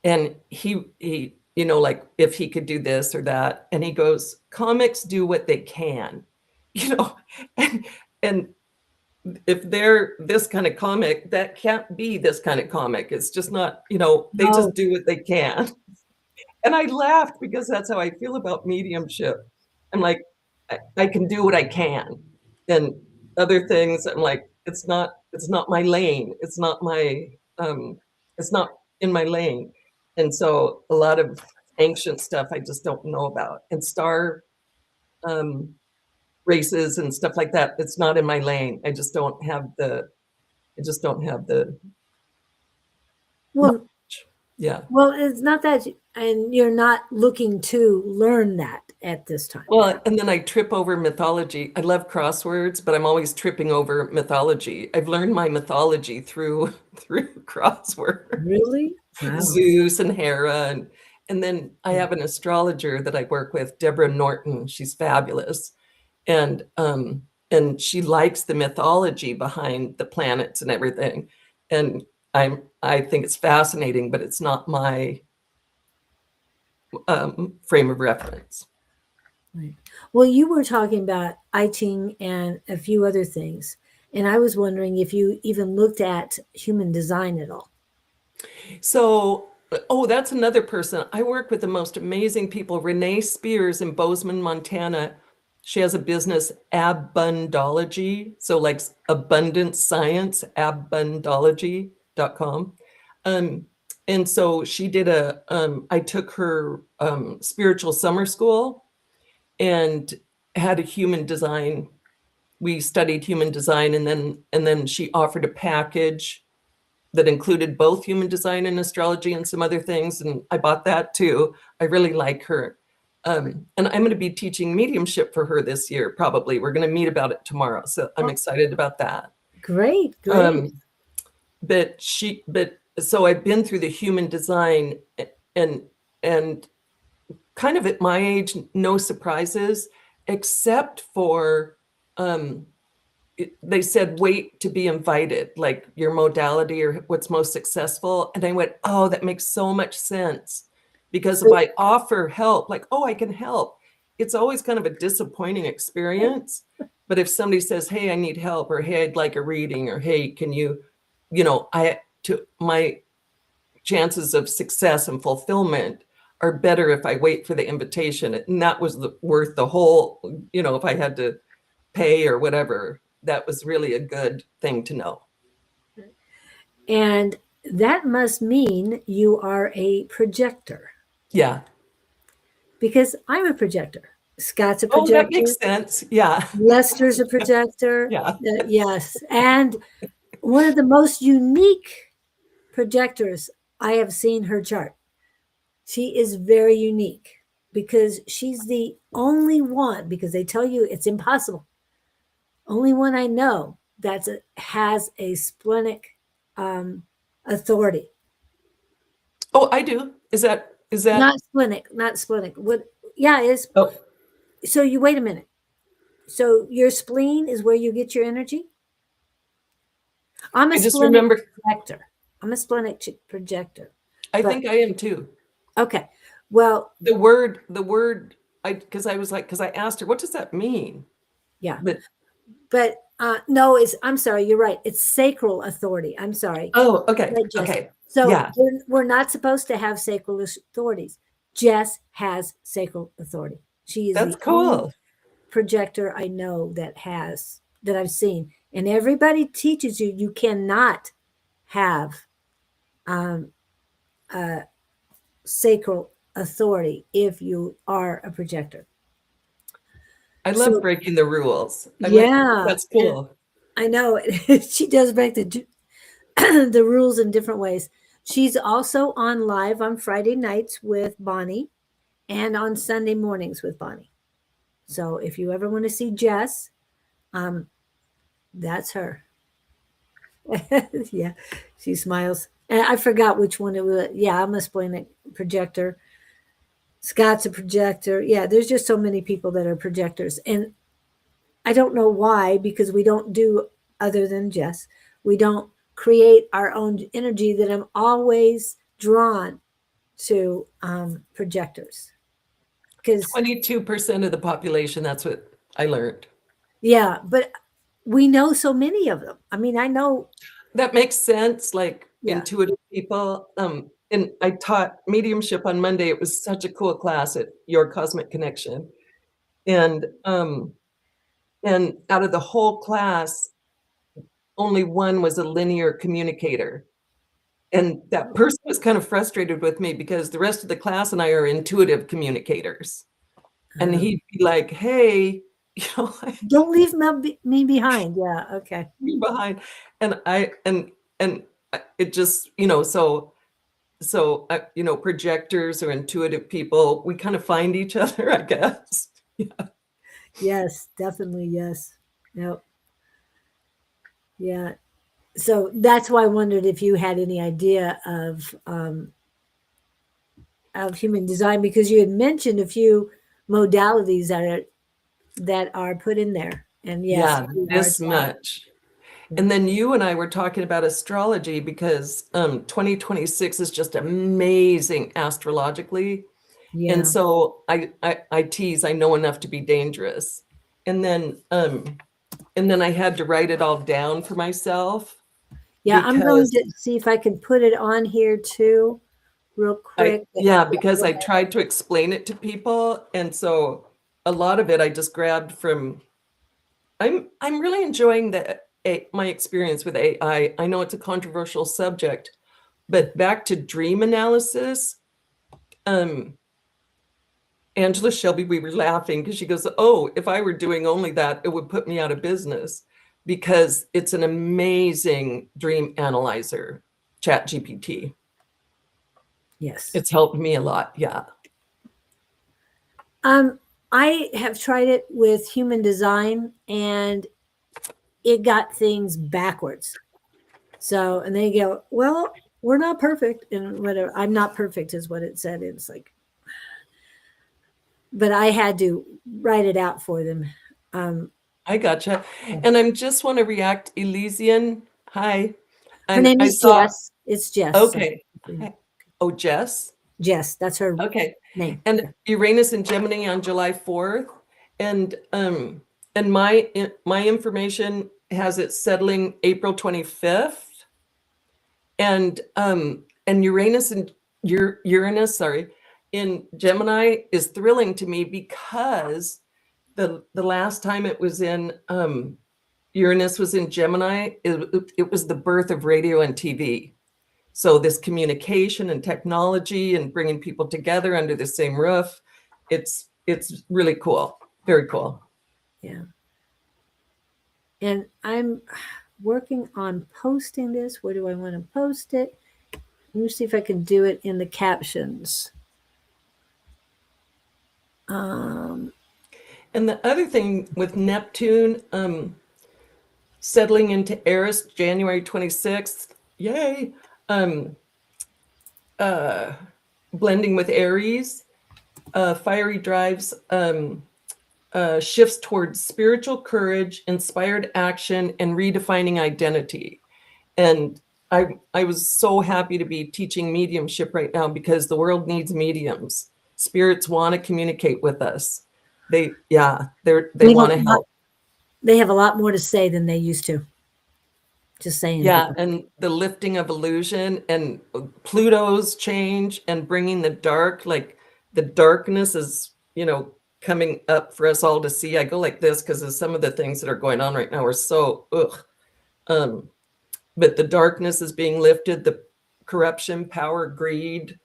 and he like if he could do this or that, and he goes, comics do what they can, and if they're this kind of comic, that can't be this kind of comic. It's just not, they just do what they can. And I laughed because that's how I feel about mediumship. I'm like, I can do what I can. And other things, I'm like, it's not my lane. It's not in my lane. And so a lot of ancient stuff I just don't know about. And star races and stuff like that, it's not in my lane. I just don't have the Well, yeah. well, it's not that, and you're not looking to learn that at this time. Well, and then I trip over mythology. I love crosswords, but I'm always tripping over mythology. I've learned my mythology through crosswords. Really? Wow. Zeus and Hera, and then I have an astrologer that I work with, Deborah Norton. She's fabulous, and she likes the mythology behind the planets and everything, and I think it's fascinating, but it's not my frame of reference. Right. Well, you were talking about I Ching and a few other things, and I was wondering if you even looked at human design at all. So, oh, that's another person. I work with the most amazing people. Renee Spears in Bozeman, Montana. She has a business, Abundology. So like abundance science, abundology.com. And so she did I took her spiritual summer school and had a human design. We studied human design, and then she offered a package that included both human design and astrology and some other things. And I bought that too. I really like her. And I'm going to be teaching mediumship for her this year, probably. We're going to meet about it tomorrow. So I'm excited about that. Great, great. But so I've been through the human design and kind of at my age, no surprises, except for, they said, wait to be invited, like your modality or what's most successful. And I went, oh, that makes so much sense. Because if I offer help, like, oh, I can help, it's always kind of a disappointing experience. But if somebody says, hey, I need help, or hey, I'd like a reading, or hey, can you, my chances of success and fulfillment are better if I wait for the invitation. And that was worth the whole, if I had to pay or whatever, that was really a good thing to know. And that must mean you are a projector. Yeah. Because I'm a projector. Scott's a projector. Oh, that makes sense. Yeah. Lester's a projector. Yeah. Yes. And one of the most unique projectors I have seen her chart. She is very unique because she's the only one, because they tell you it's impossible. Only one I know that has a splenic authority. Oh, I do. Is that not splenic? What? Yeah, is. Oh. So you wait a minute. So your spleen is where you get your energy. I'm a splenic projector. I'm a splenic projector. I think I am too. Okay. Well, the word, because I asked her, what does that mean? Yeah. But no, I'm sorry, you're right. It's sacral authority. I'm sorry. Oh, okay. Okay. So yeah. we're not supposed to have sacral authorities. Jess has sacral authority. She is That's cool. Projector I know that I've seen. And everybody teaches you cannot have sacral authority if you are a projector. I love breaking the rules. That's cool. I know she does break the rules in different ways. She's also on live on Friday nights with Bonnie and on Sunday mornings with Bonnie. So if you ever want to see Jess, that's her. Yeah, she smiles. And I forgot which one it was. Yeah, I'm a splenic projector. Scott's a projector. Yeah, there's just so many people that are projectors. And I don't know why, because we don't do, other than Jess, we don't create our own energy, that I'm always drawn to projectors. Because 22% of the population, that's what I learned. Yeah, but we know so many of them. I mean, I know. That makes sense, like intuitive people. And I taught mediumship on Monday. It was such a cool class at Your Cosmic Connection. And out of the whole class, only one was a linear communicator. And that person was kind of frustrated with me because the rest of the class and I are intuitive communicators. And he'd be like, hey, don't leave me behind. Yeah. Okay. me behind. And it just, projectors or intuitive people, we kind of find each other, I guess. Yeah. Yes, definitely. Yes. Yep. Yeah. So that's why I wondered if you had any idea of human design, because you had mentioned a few modalities that are put in there. And yes, Yeah, we are this much. And then you and I were talking about astrology because 2026 is just amazing astrologically. yeah. And so I tease, I know enough to be dangerous. And then I had to write it all down for myself Yeah, I'm going because to see if I can put it on here too, real quick. because I tried to explain it to people. And so a lot of it I just grabbed from, I'm really enjoying my experience with AI. I know it's a controversial subject, but back to dream analysis, Angela Shelby, we were laughing because she goes, oh, if I were doing only that, it would put me out of business, because it's an amazing dream analyzer, ChatGPT. Yes. It's helped me a lot. Yeah. I have tried it with human design and it got things backwards. So, and they go, well, we're not perfect and whatever. I'm not perfect is what it said. It's like, but I had to write it out for them. I gotcha. And I just want to react, Elysian. Hi. Her And name I is saw, Jess. It's Jess. okay. So. Oh, Jess. Jess, that's her Okay. name. And Uranus and Gemini on July 4th. And my information has it settling April 25th. And Uranus and Uranus, sorry, in Gemini is thrilling to me because the last time it was in Uranus was in Gemini, it was the birth of radio and TV. So this communication and technology and bringing people together under the same roof, it's really cool. Very cool. Yeah. And I'm working on posting this. Where do I want to post it? Let me see if I can do it in the captions. And the other thing with Neptune settling into Eris January 26th, yay, blending with Aries, fiery drives, shifts towards spiritual courage, inspired action, and redefining identity. And I was so happy to be teaching mediumship right now because the world needs mediums. Spirits want to communicate with us. They want to help. They have a lot more to say than they used to. Just saying. Yeah, and the lifting of illusion and Pluto's change and bringing the dark, like the darkness is, coming up for us all to see. I go like this because of some of the things that are going on right now are so but the darkness is being lifted, the corruption, power, greed,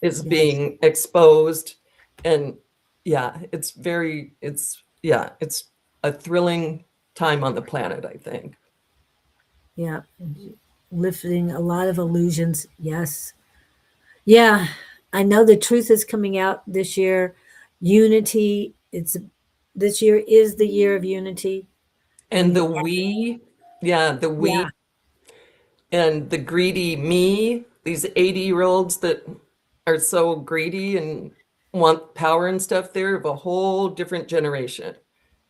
is being exposed. And it's a thrilling time on the planet, I think. Yeah. Lifting a lot of illusions. Yes. Yeah. I know the truth is coming out this year. Unity. This year is the year of unity. And the we and the greedy me, these 80-year-olds that are so greedy and want power and stuff, they're of a whole different generation.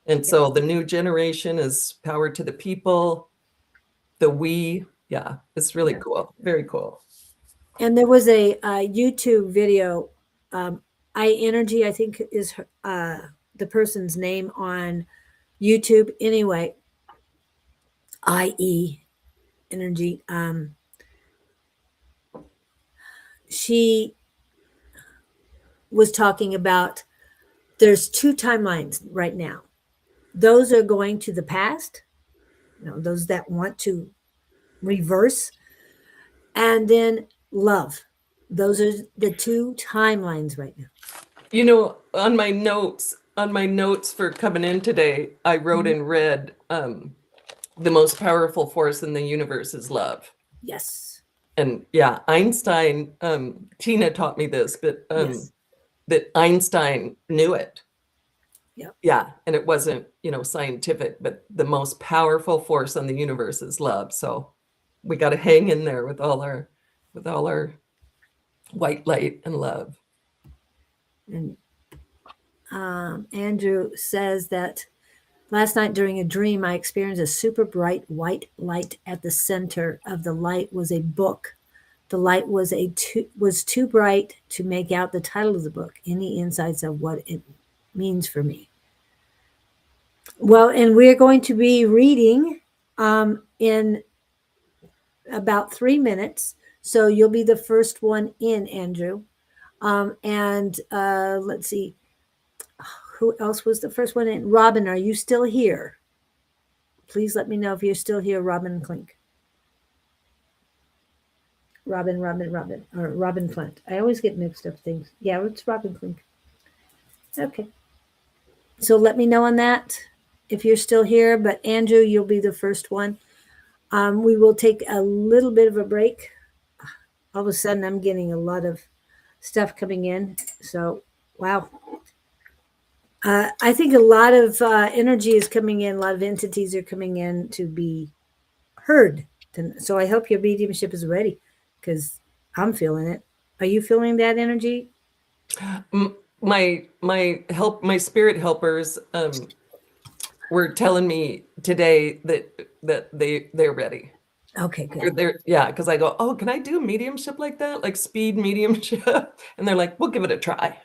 And so the new generation is power to the people. The we, it's really cool. Very cool. And there was a YouTube video. Energy, I think, is the person's name on YouTube. Anyway, IE Energy. She was talking about there's two timelines right now. Those are going to the past, those that want to reverse, and then love. Those are the two timelines right now. You know, on my notes for coming in today, I wrote in red, the most powerful force in the universe is love. Yes. And yeah, Einstein, Tina taught me this, but Yes. that Einstein knew it. Yep. Yeah, and it wasn't, scientific, but the most powerful force on the universe is love. So we got to hang in there with all our white light and love. And Andrew says that last night during a dream, I experienced a super bright white light. At the center of the light was a book. The light was too bright to make out the title of the book. Any insights of what it means for me? Well, and we're going to be reading in about 3 minutes. So you'll be the first one in, Andrew. And let's see, who else was the first one in? Robin, are you still here? Please let me know if you're still here, Robin Klink. Robin, or Robin Flint. I always get mixed up things. Yeah, it's Robin Klink. Okay. So let me know on that if you're still here. But Andrew, you'll be the first one. We will take a little bit of a break. All of a sudden, I'm getting a lot of stuff coming in. So, wow. I think a lot of energy is coming in. A lot of entities are coming in to be heard. So I hope your mediumship is ready because I'm feeling it. Are you feeling that energy? My spirit helpers were telling me today that they're ready. Okay, good. Because I go, oh, can I do mediumship like that, like speed mediumship? And they're like, we'll give it a try.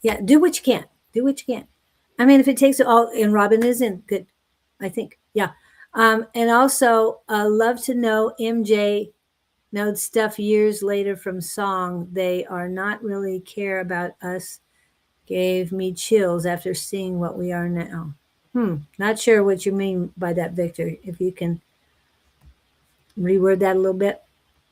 Yeah, do what you can. Do what you can. I mean, if it takes it all, and Robin is in good, I think. Yeah. And also, love to know MJ knowed stuff years later from song. They are not really care about us. Gave me chills after seeing what we are now. Not sure what you mean by that, Victor. If you can reword that a little bit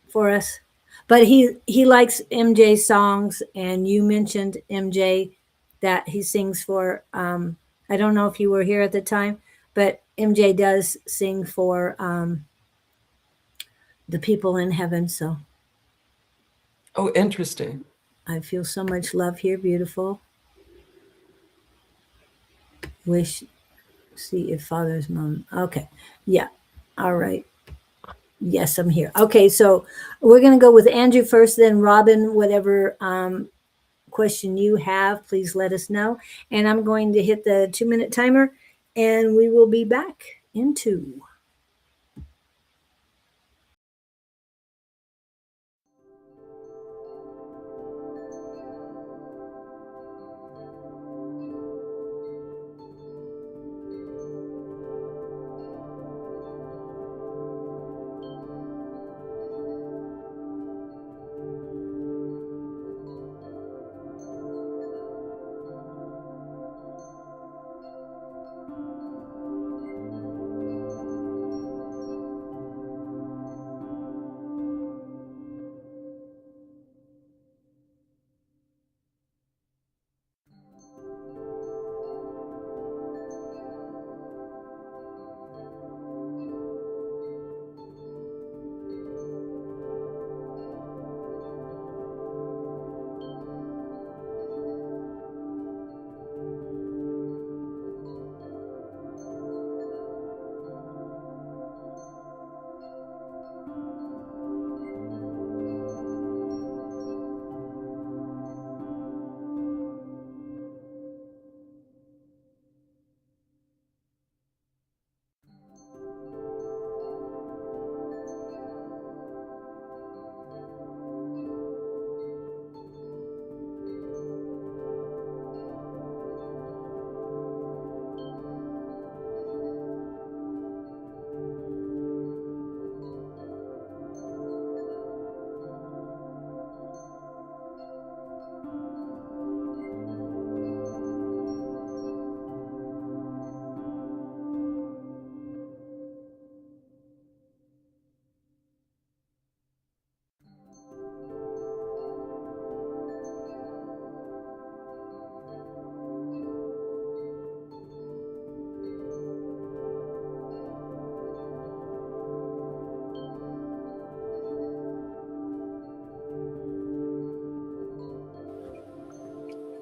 for us. But he likes MJ songs, and you mentioned MJ that he sings for. I don't know if you were here at the time, but MJ does sing for the people in heaven. So Oh, interesting. I feel so much love here. Beautiful. Wish, see if Father's mom. Okay. Yeah. All right. Yes, I'm here. Okay. So we're going to go with Andrew first, then Robin, whatever question you have, please let us know. And I'm going to hit the 2-minute timer and we will be back in 2.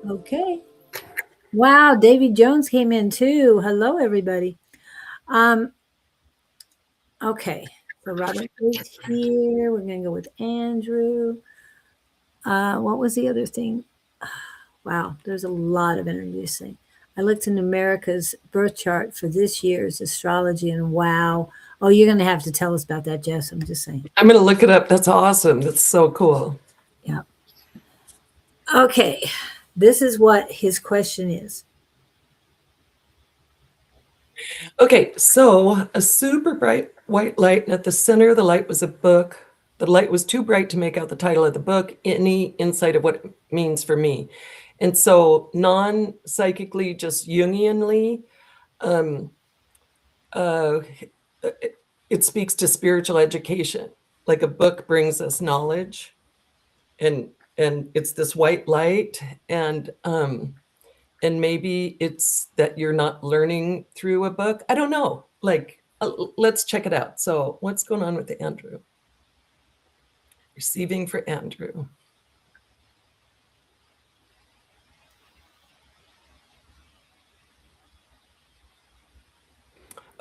Okay. Wow, Davy Jones came in too. Hello, everybody. Um, okay. So Robert is here. We're going to go with Andrew. What was the other thing? Wow, there's a lot of energy this thing. I looked in America's birth chart for this year's astrology, and wow. Oh, you're going to have to tell us about that, Jess. I'm just saying. I'm going to look it up. That's awesome. That's so cool. Yeah. Okay. This is what his question is. Okay, so a super bright white light, and at the center of the light was a book. The light was too bright to make out the title of the book, any insight of what it means for me. And so non-psychically, just Jungianly, it speaks to spiritual education. Like a book brings us knowledge, and it's this white light, and maybe it's that you're not learning through a book. I don't know. Like, let's check it out. So what's going on with Andrew? Receiving for Andrew.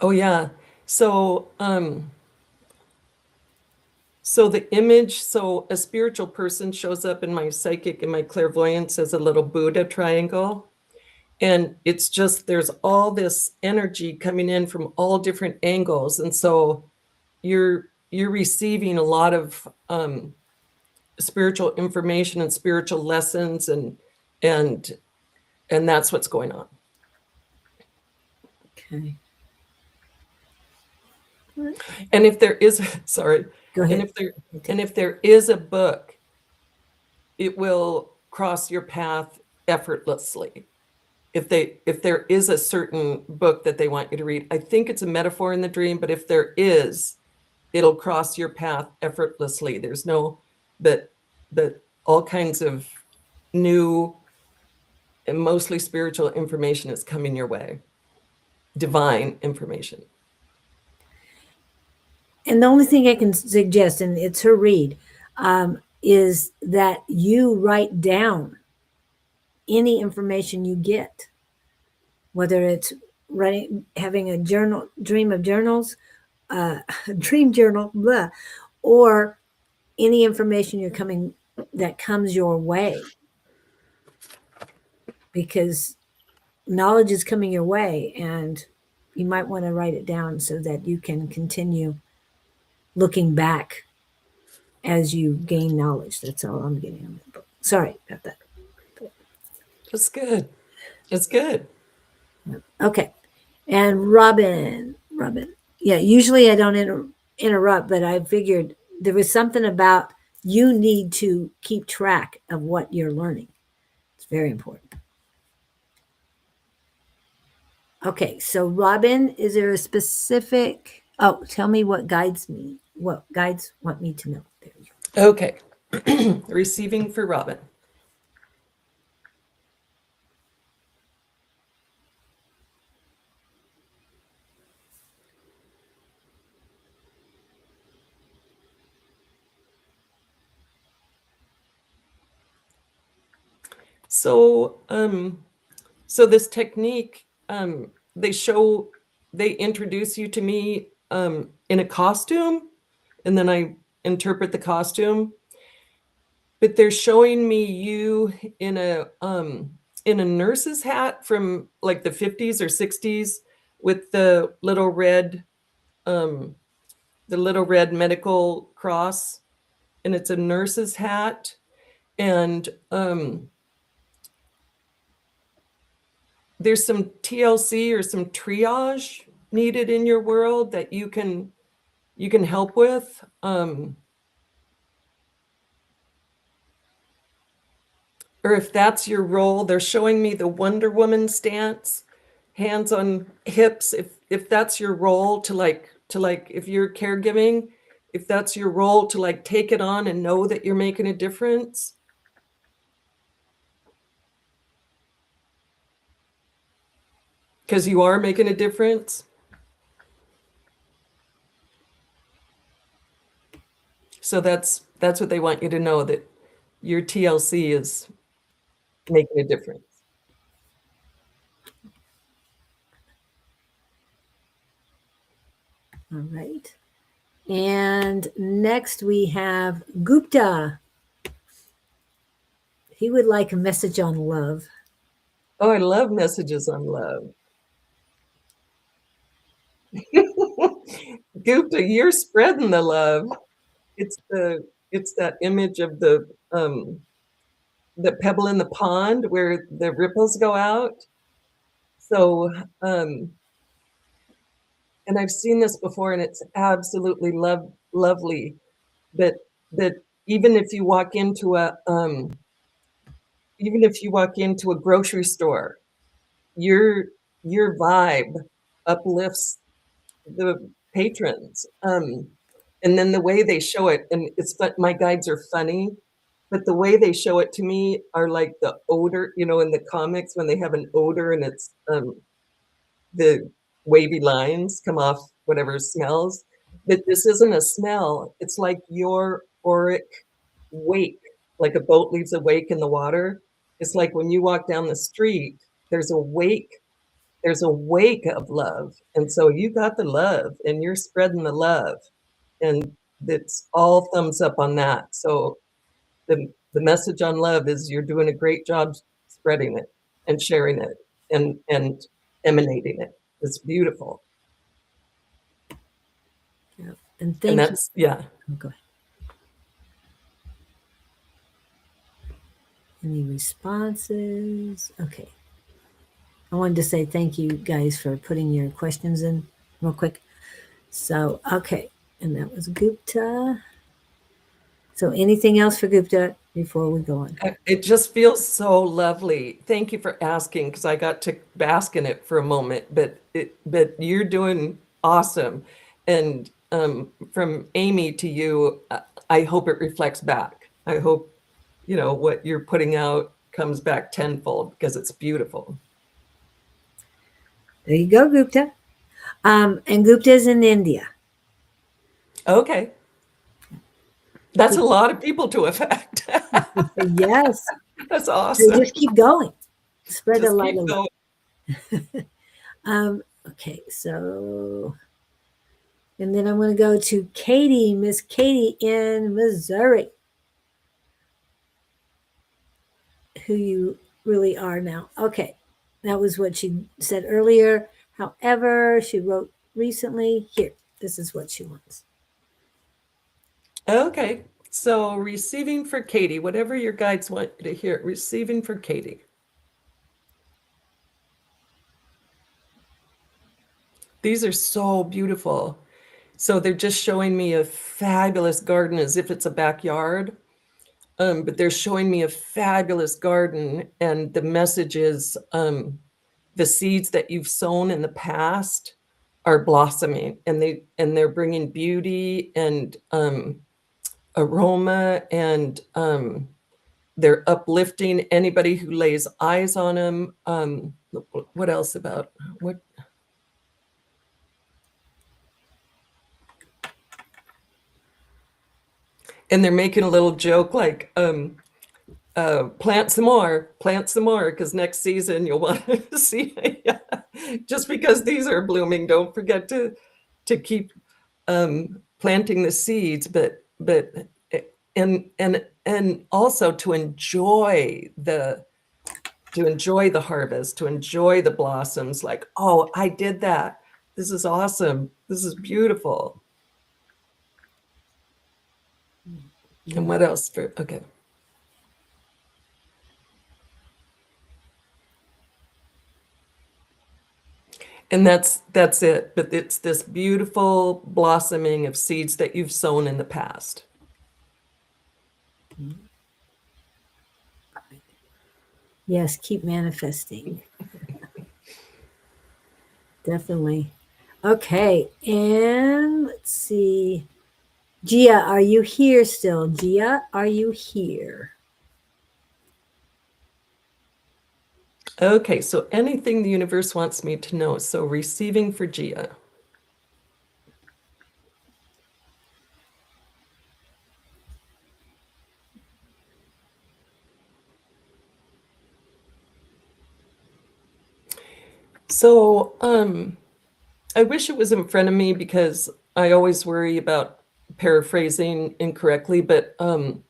Oh yeah. So the image, so a spiritual person shows up in my psychic and my clairvoyance as a little Buddha triangle. And it's just, there's all this energy coming in from all different angles. And so you're receiving a lot of spiritual information and spiritual lessons, and that's what's going on. Okay. And if there is, sorry, Go ahead. And if there is a book, it will cross your path effortlessly. If there is a certain book that they want you to read, I think it's a metaphor in the dream, but if there is, it'll cross your path effortlessly. There's no, that all kinds of new and mostly spiritual information is coming your way. Divine information. And the only thing I can suggest, and it's her read, is that you write down any information you get, whether it's writing, having a journal, dream of journals, dream journal, blah, or any information that comes your way, because knowledge is coming your way, and you might want to write it down so that you can continue looking back as you gain knowledge. That's all I'm getting on the book. Sorry about that. That's good. That's good. Okay. And Robin. Yeah, usually I don't interrupt, but I figured there was something about you need to keep track of what you're learning. It's very important. Okay, so Robin, is there a specific, oh, tell me what guides want me to know. There you go. Okay. Receiving for Robin. So, so this technique, they introduce you to me in a costume, and then I interpret the costume. But they're showing me you in a nurse's hat from like the 50s or 60s with the little red medical cross, and it's a nurse's hat, and there's some TLC or some triage needed in your world that you can help with. Or if that's your role, they're showing me the Wonder Woman stance, hands on hips. If that's your role to like, if you're caregiving, if that's your role to like take it on and know that you're making a difference. Because you are making a difference. So that's what they want you to know, that your TLC making a difference. All right. And next we have Gupta. He would like a message on love. Oh, I love messages on love. Gupta, you're spreading the love. It's that image of the pebble in the pond where the ripples go out. So, and I've seen this before, and it's absolutely lovely. That even if you walk into a grocery store, your vibe uplifts the patrons. And then the way they show it, and my guides are funny, but the way they show it to me are like the odor, in the comics when they have an odor and it's the wavy lines come off whatever smells. But this isn't a smell. It's like your auric wake, like a boat leaves a wake in the water. It's like when you walk down the street, there's a wake of love. And so you got the love and you're spreading the love. And it's all thumbs up on that. So the message on love is you're doing a great job spreading it and sharing it and emanating it. It's beautiful. Yeah. And thank you. Yeah. Oh, go ahead. Any responses? Okay. I wanted to say thank you guys for putting your questions in real quick. So, okay. And that was Gupta. So anything else for Gupta before we go on? It just feels so lovely. Thank you for asking, because I got to bask in it for a moment, but you're doing awesome. And from Amy to you, I hope it reflects back. I hope, what you're putting out comes back tenfold, because it's beautiful. There you go, Gupta. And Gupta's in India. Okay. That's a lot of people to affect. Yes. That's awesome. So just keep going. Spread the light of love. Okay, so, and then I'm going to go to Katie, Miss Katie in Missouri, who you really are now. Okay, that was what she said earlier. However, she wrote recently, here, this is what she wants. Okay, so receiving for Katie, whatever your guides want you to hear, receiving for Katie. These are so beautiful. So they're just showing me a fabulous garden as if it's a backyard. But they're showing me a fabulous garden, and the message is the seeds that you've sown in the past are blossoming, and they're bringing beauty and aroma, and they're uplifting anybody who lays eyes on them. What else about what? And they're making a little joke like, plant some more, because next season you'll want to see. Yeah. Just because these are blooming, don't forget to keep planting the seeds, but and also to enjoy the harvest, to enjoy the blossoms. Like, oh, I did that. This is awesome. This is beautiful. And what else for? Okay. And that's it. But it's this beautiful blossoming of seeds that you've sown in the past. Yes, keep manifesting. Definitely. Okay, and let's see. Gia, are you here still? Gia, are you here? Okay, so anything the universe wants me to know. So receiving for Gia. So, I wish it was in front of me because I always worry about paraphrasing incorrectly, but who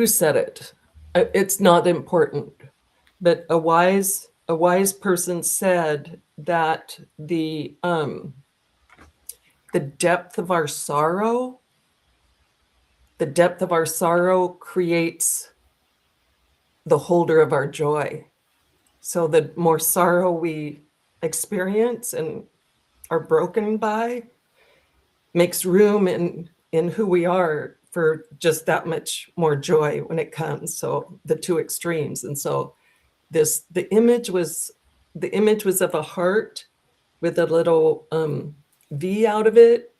said it? It's not important, but a wise person said that the depth of our sorrow, creates the holder of our joy. So the more sorrow we experience and are broken by, makes room in who we are for just that much more joy when it comes. So the two extremes. And so the image was of a heart with a little V out of it.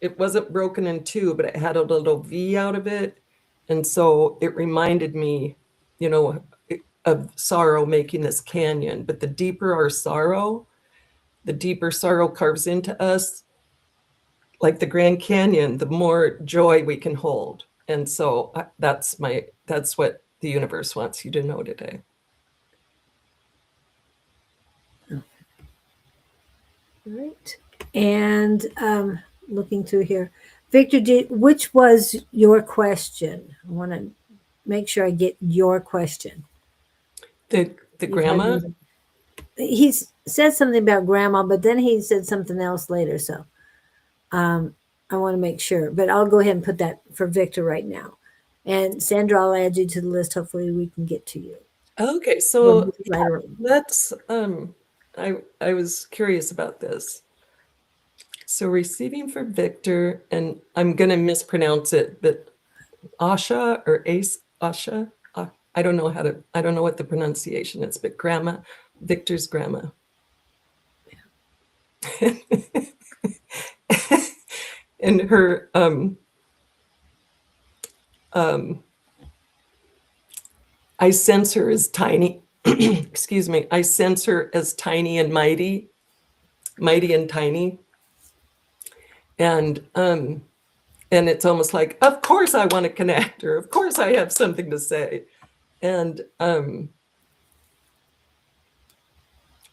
It wasn't broken in two, but it had a little V out of it. And so it reminded me, of sorrow making this canyon. But the deeper our sorrow, the deeper sorrow carves into us, like the Grand Canyon, the more joy we can hold. And so that's what the universe wants you to know today. All right. And looking through here, Victor, which was your question? I want to make sure I get your question. The grandma? He said something about grandma, but then he said something else later. So I want to make sure, but I'll go ahead and put that for Victor right now. And Sandra, I'll add you to the list. Hopefully we can get to you. Okay, so let's, I was curious about this. So receiving for Victor, and I'm going to mispronounce it, but Asha or Asha, I don't know what the pronunciation is, but grandma, Victor's grandma. And her, I sense her as tiny, excuse me, I sense her as tiny and mighty and tiny. And it's almost like, of course I want to connect, or of course I have something to say. And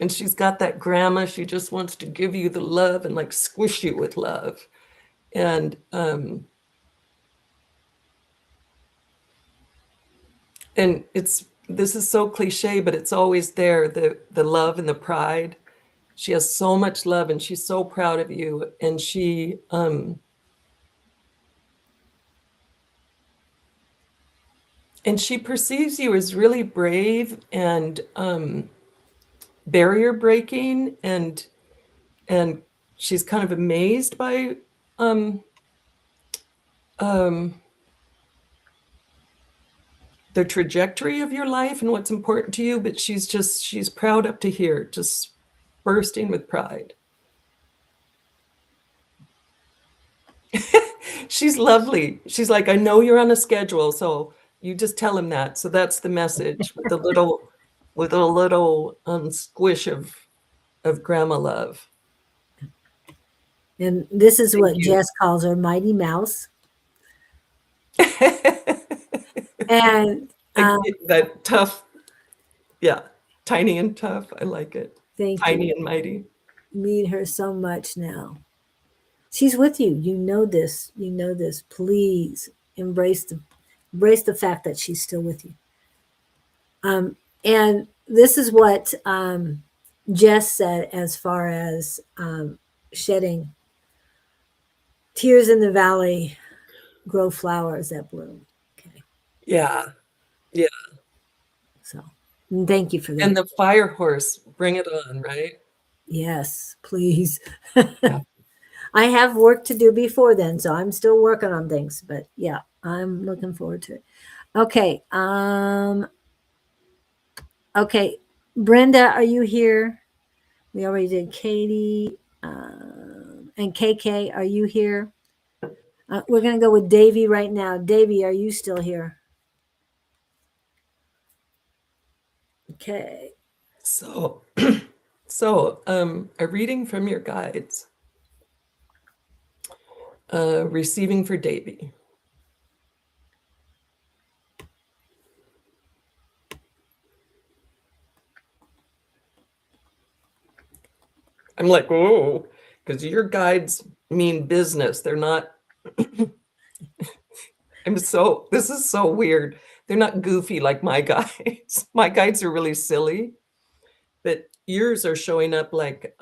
she's got that grandma, she just wants to give you the love and like squish you with love. And this is so cliche, but it's always there, the love and the pride. She has so much love and she's so proud of you. And she perceives you as really brave and barrier breaking, and she's kind of amazed by the trajectory of your life and what's important to you, but she's proud up to here, just bursting with pride. She's lovely. She's like, I know you're on a schedule, so you just tell him that. So that's the message, with a little squish of grandma love. And this is what Jess calls her Mighty Mouse. And that tough, yeah, tiny and tough. I like it. Tiny and mighty. Meet her so much now. She's with you. You know this. You know this. Please embrace the fact that she's still with you. And this is what Jess said as far as shedding. Tears in the valley grow flowers that bloom. Okay. Yeah. Yeah. So thank you for that. And the fire horse, bring it on, right? Yes, please. Yeah. I have work to do before then, so I'm still working on things, but yeah, I'm looking forward to it. Okay. Okay. Brenda, are you here? We already did Katie. And KK, are you here? We're going to go with Davy right now. Davy, are you still here? Okay. So, a reading from your guides. Receiving for Davy. I'm like, oh, because your guides mean business. They're not. This is so weird. They're not goofy like my guides. My guides are really silly, but yours are showing up like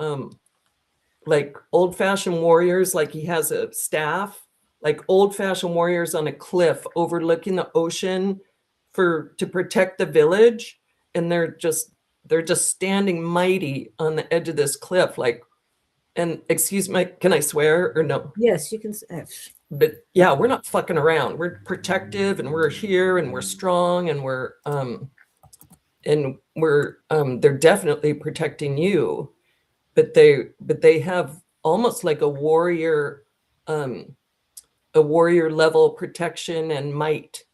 old-fashioned warriors, like he has a staff, like old-fashioned warriors on a cliff overlooking the ocean to protect the village. And they're just standing mighty on the edge of this cliff, like, and excuse me, can I swear or no? Yes, you can. But yeah, we're not fucking around. We're protective and we're here and we're strong and they're definitely protecting you. But they have almost like a warrior level protection and might.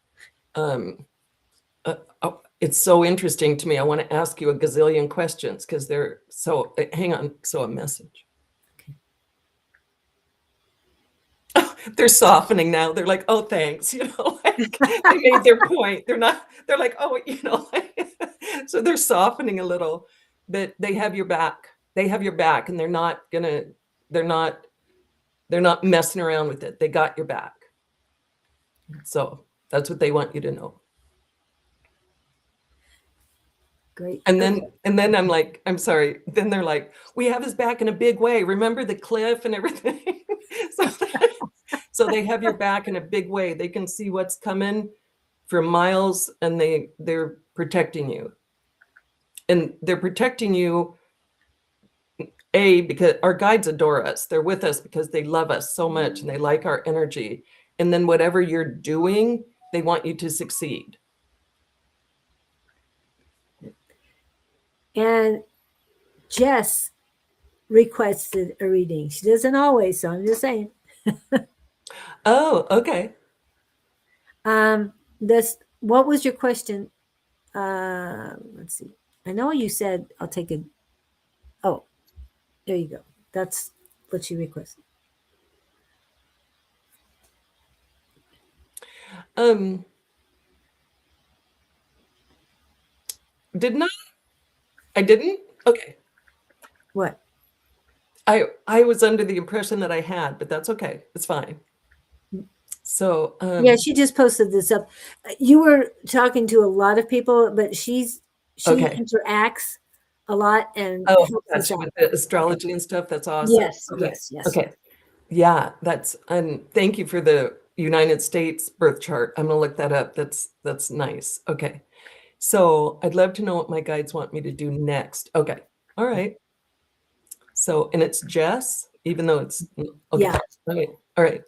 It's so interesting to me. I want to ask you a gazillion questions because they're so. Hang on. So a message. They're softening now. They're like, oh, thanks. You know, like they made their point. They're like, oh, you know, so they're softening a little, but they have your back. They have your back, and they're not messing around with it. They got your back. So that's what they want you to know. Great. And then I'm like, I'm sorry. Then they're like, we have his back in a big way. Remember the cliff and everything? So they have your back in a big way. They can see what's coming for miles, and they're protecting you. And they're protecting you, because our guides adore us. They're with us because they love us so much and they like our energy. And then whatever you're doing, they want you to succeed. And Jess requested a reading. She doesn't always, so I'm just saying. Oh, okay. What was your question? Let's see. I know you said I'll take it. Oh, there you go. That's what she requested. Didn't I? I didn't? Okay. What? I was under the impression that I had, but that's okay. It's fine. So yeah, she just posted this up. You were talking to a lot of people, but she okay. interacts a lot and that's with the astrology and stuff. That's awesome. Yes, okay. yes. Okay. Yeah, thank you for the United States birth chart. I'm gonna look that up. That's nice. Okay. So I'd love to know what my guides want me to do next. Okay. All right. So, and it's Jess, even though it's okay. Yeah. Okay. All right.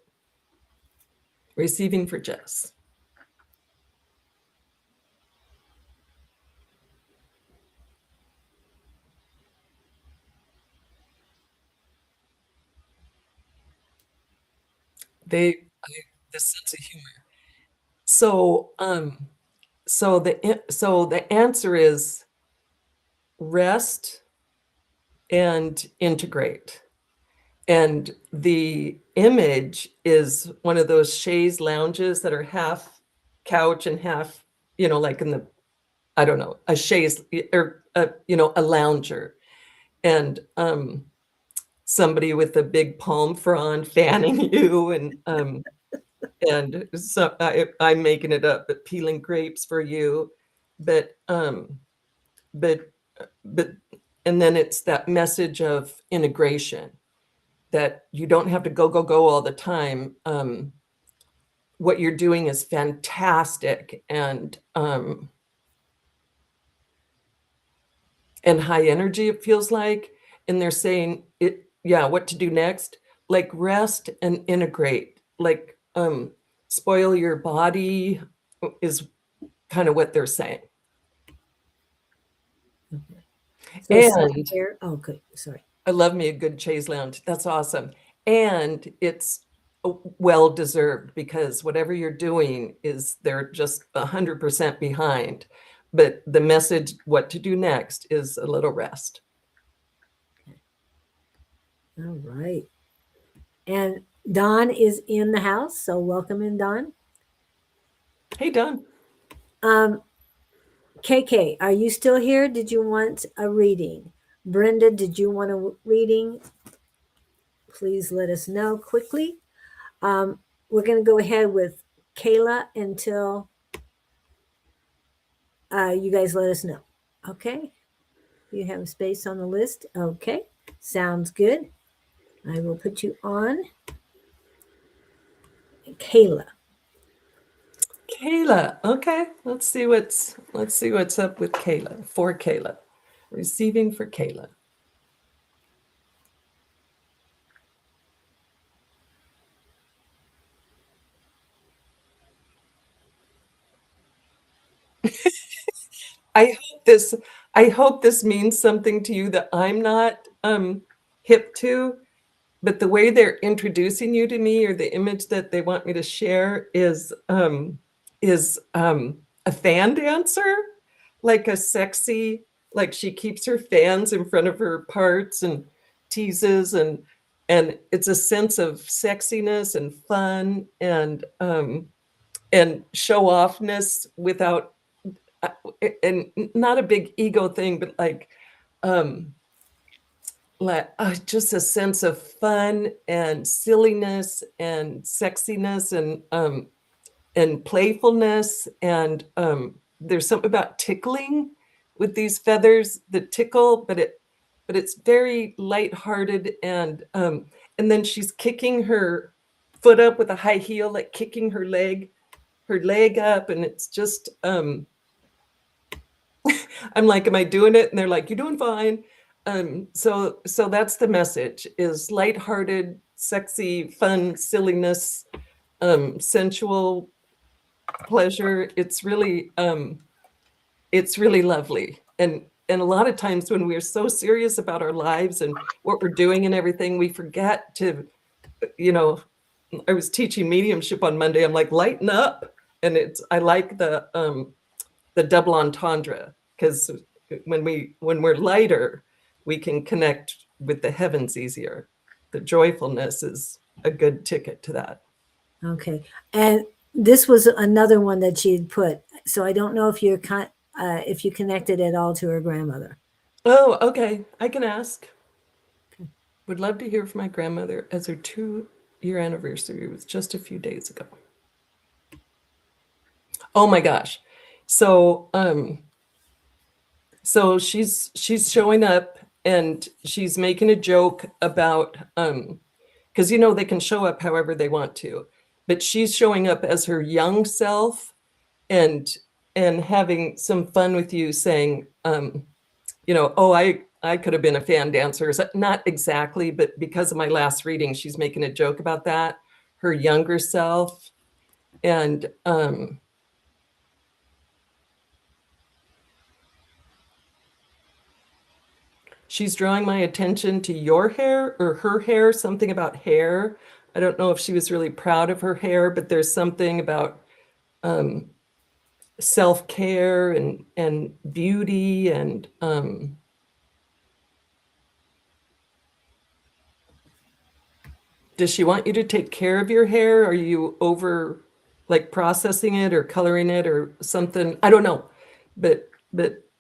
Receiving for Jess. The sense of humor. So, so the answer is rest and integrate. And the image is one of those chaise lounges that are half couch and half, like in the, I don't know, a chaise or a lounger, and somebody with a big palm frond fanning you, and so I'm making it up, but peeling grapes for you, but and then it's that message of integration, that you don't have to go all the time. What you're doing is fantastic and high energy, it feels like. And they're saying what to do next, like rest and integrate, like spoil your body is kind of what they're saying. Okay. So oh, good. Sorry. I love me a good chaise lounge. That's awesome. And it's well-deserved, because whatever you're doing they're just 100% behind. But the message, what to do next, is a little rest. All right. And Dawn is in the house, so welcome in, Dawn. Hey, Dawn. KK, are you still here? Did you want a reading? Brenda, did you want a reading? Please let us know quickly. We're going to go ahead with Kayla until you guys let us know. Okay. You have space on the list. Okay. Sounds good. I will put you on. Kayla. Kayla. Okay. Let's see what's up with Kayla. For Kayla. Receiving for Kayla. I hope this means something to you that I'm not hip to, but the way they're introducing you to me, or the image that they want me to share, is a fan dancer, like a sexy, like she keeps her fans in front of her parts and teases, and it's a sense of sexiness and fun and show offness without, and not a big ego thing, but like just a sense of fun and silliness and sexiness and playfulness. And there's something about tickling with these feathers that tickle, but it's very lighthearted. And then she's kicking her foot up with a high heel, like kicking her leg up, and it's just I'm like, am I doing it? And they're like, you're doing fine. So that's the message: is lighthearted, sexy, fun, silliness, sensual pleasure. It's really lovely. And a lot of times when we're so serious about our lives and what we're doing and everything, we forget to, I was teaching mediumship on Monday. I'm like, lighten up. And I like the double entendre, because when we're lighter, we can connect with the heavens easier. The joyfulness is a good ticket to that. Okay. And this was another one that she had put. So I don't know if if you connected at all to her grandmother. Oh, okay. I can ask. Okay. Would love to hear from my grandmother, as her 2-year anniversary was just a few days ago. Oh my gosh. So she's showing up, and she's making a joke about because they can show up however they want to, but she's showing up as her young self and having some fun with you, saying oh, I could have been a fan dancer. Not exactly, but because of my last reading, she's making a joke about that, her younger self. And she's drawing my attention to your hair, or her hair, something about hair. I don't know if she was really proud of her hair, but there's something about self-care and beauty. And does she want you to take care of your hair? Are you over like processing it or coloring it or something? I don't know, but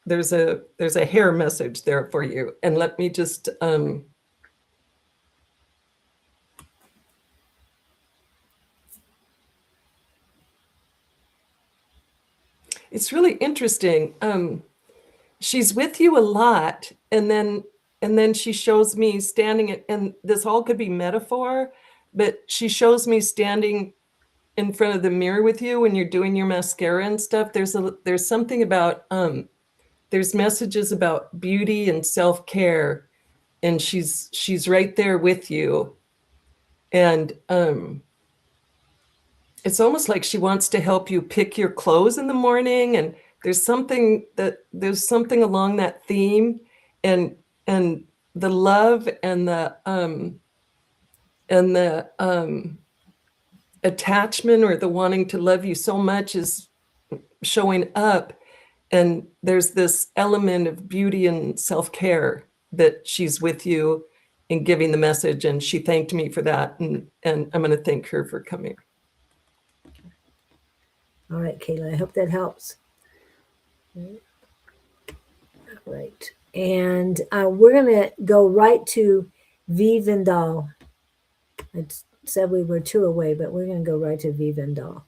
there's a hair message there for you. And let me just it's really interesting. She's with you a lot, and then she shows me standing and this all could be metaphor, but she shows me standing in front of the mirror with you when you're doing your mascara and stuff. There's something about there's messages about beauty and self-care, and she's right there with you. And it's almost like she wants to help you pick your clothes in the morning, and there's something along that theme, and the love and the attachment, or the wanting to love you so much, is showing up. And there's this element of beauty and self-care that she's with you in giving the message, and she thanked me for that, and I'm going to thank her for coming. All right, Kayla, I hope that helps. Right. And we're going to go right to V. Vendal. I said we were 2 away, but we're going to go right to V. Vendal.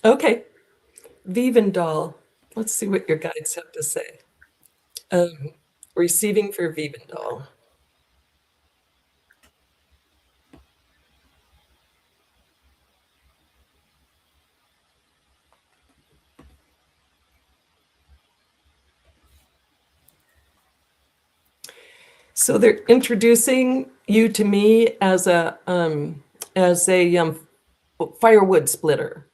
Okay. Vivendal. Let's see what your guides have to say. Receiving for Vivendal. So they're introducing you to me as a firewood splitter.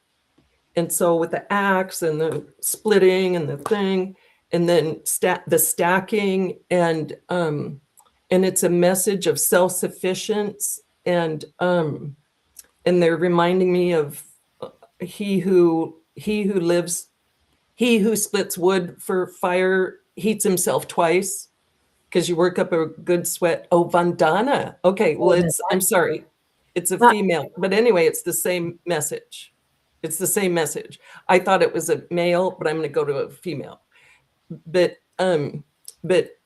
And so with the axe and the splitting and the thing, and then the stacking, and it's a message of self-sufficiency, and they're reminding me of he who splits wood for fire heats himself twice, because you work up a good sweat. Oh, Vandana. Okay, well, I'm sorry. It's a female. But anyway, it's the same message. It's the same message. I thought it was a male, but I'm going to go to a female. But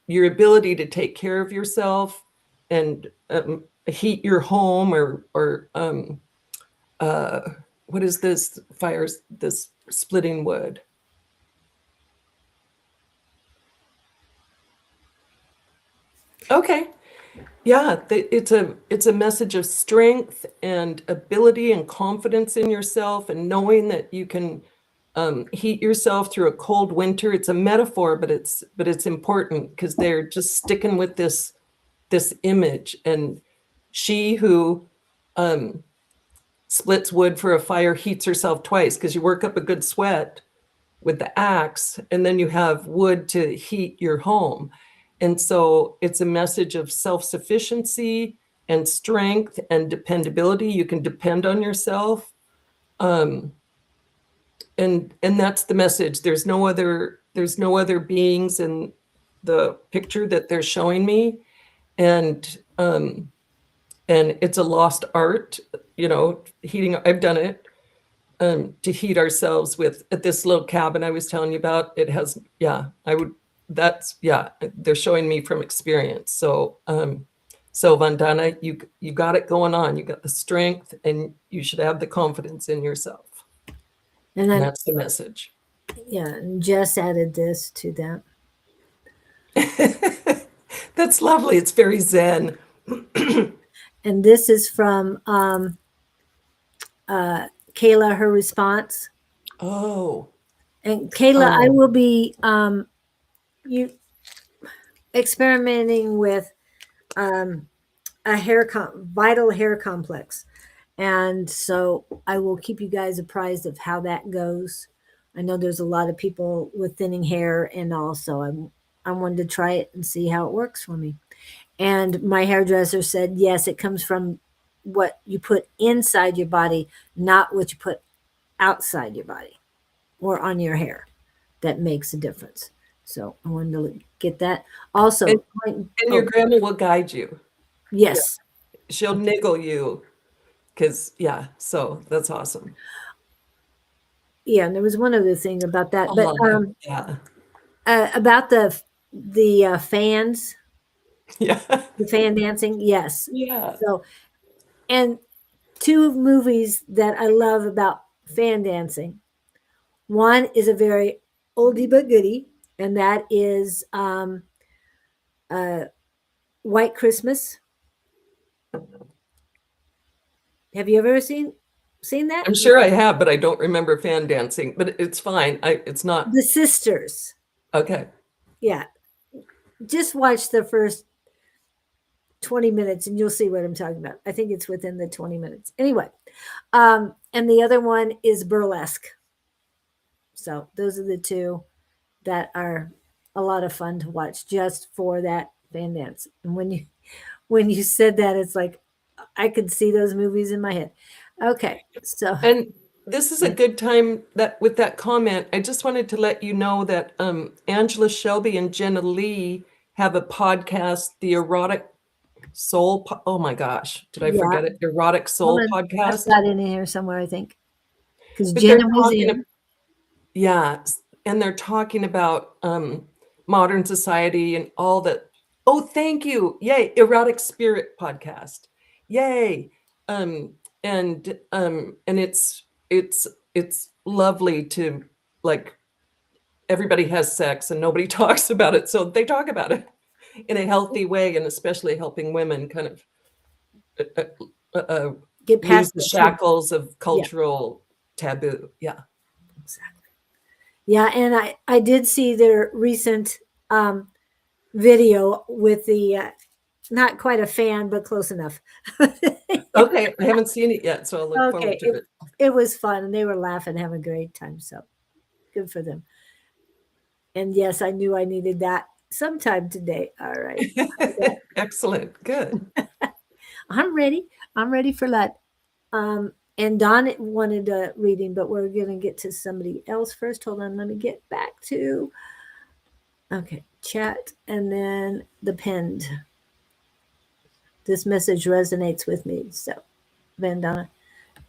your ability to take care of yourself and heat your home, or what is this this splitting wood? Okay. Yeah, it's a message of strength and ability and confidence in yourself, and knowing that you can heat yourself through a cold winter. It's a metaphor, but it's important, because they're just sticking with this image. And she who splits wood for a fire heats herself twice, because you work up a good sweat with the axe, and then you have wood to heat your home. And so it's a message of self-sufficiency and strength and dependability. You can depend on yourself. And that's the message. There's no other beings in the picture that they're showing me. And it's a lost art, heating. I've done it. To heat ourselves at this little cabin I was telling you about. It has, they're showing me from experience. So Vandana, you got it going on. You got the strength, and you should have the confidence in yourself. And that's the message. Yeah, and Jess added this to that. That's lovely. It's very Zen. And this is from Kayla, her response. Oh. And Kayla, I will be experimenting with a vital hair complex. And so I will keep you guys apprised of how that goes. I know there's a lot of people with thinning hair, and also I wanted to try it and see how it works for me. And my hairdresser said, yes, it comes from what you put inside your body, not what you put outside your body or on your hair. That makes a difference. So I wanted to get that. Also, and your grandma will guide you. Yes. Yeah. She'll niggle you, because, so that's awesome. Yeah, and there was one other thing about that. But about the fans. Yeah. The fan dancing, yes. Yeah. So, and 2 movies that I love about fan dancing. One is a very oldie but goodie, and that is White Christmas. Have you ever seen that? I'm sure I have, but I don't remember fan dancing. But it's fine. It's not. The sisters. Okay. Yeah. Just watch the first 20 minutes and you'll see what I'm talking about. I think it's within the 20 minutes. Anyway, and the other one is burlesque. So those are the 2 that are a lot of fun to watch just for that fan dance. And when you said that, it's like I could see those movies in my head. Okay. So, and this is a good time that with that comment, I just wanted to let you know that Angela Shelby and Jenna Lee have a podcast, the Erotic Soul. Oh my gosh, did I forget it? Erotic Soul podcast. I've got it in here somewhere, I think. Because Jenna was in. Yeah, and they're talking about modern society and all that. Oh, thank you. Yay. Erotic Spirit podcast. Yay. And it's lovely to, like, everybody has sex and nobody talks about it. So they talk about it in a healthy way, and especially helping women kind of Get lose past the shackles of cultural taboo. Yeah. Exactly. Yeah, and I did see their recent video with the not quite a fan, but close enough. Okay, I haven't seen it yet, so I'll look forward to it. It was fun, and they were laughing, having a great time. So good for them. And yes, I knew I needed that sometime today. All right. Excellent. Good. I'm ready. I'm ready for that. And Don wanted a reading, but we're going to get to somebody else first. Hold on. Let me get back to, okay, chat and then the pinned. This message resonates with me. So, Vandana,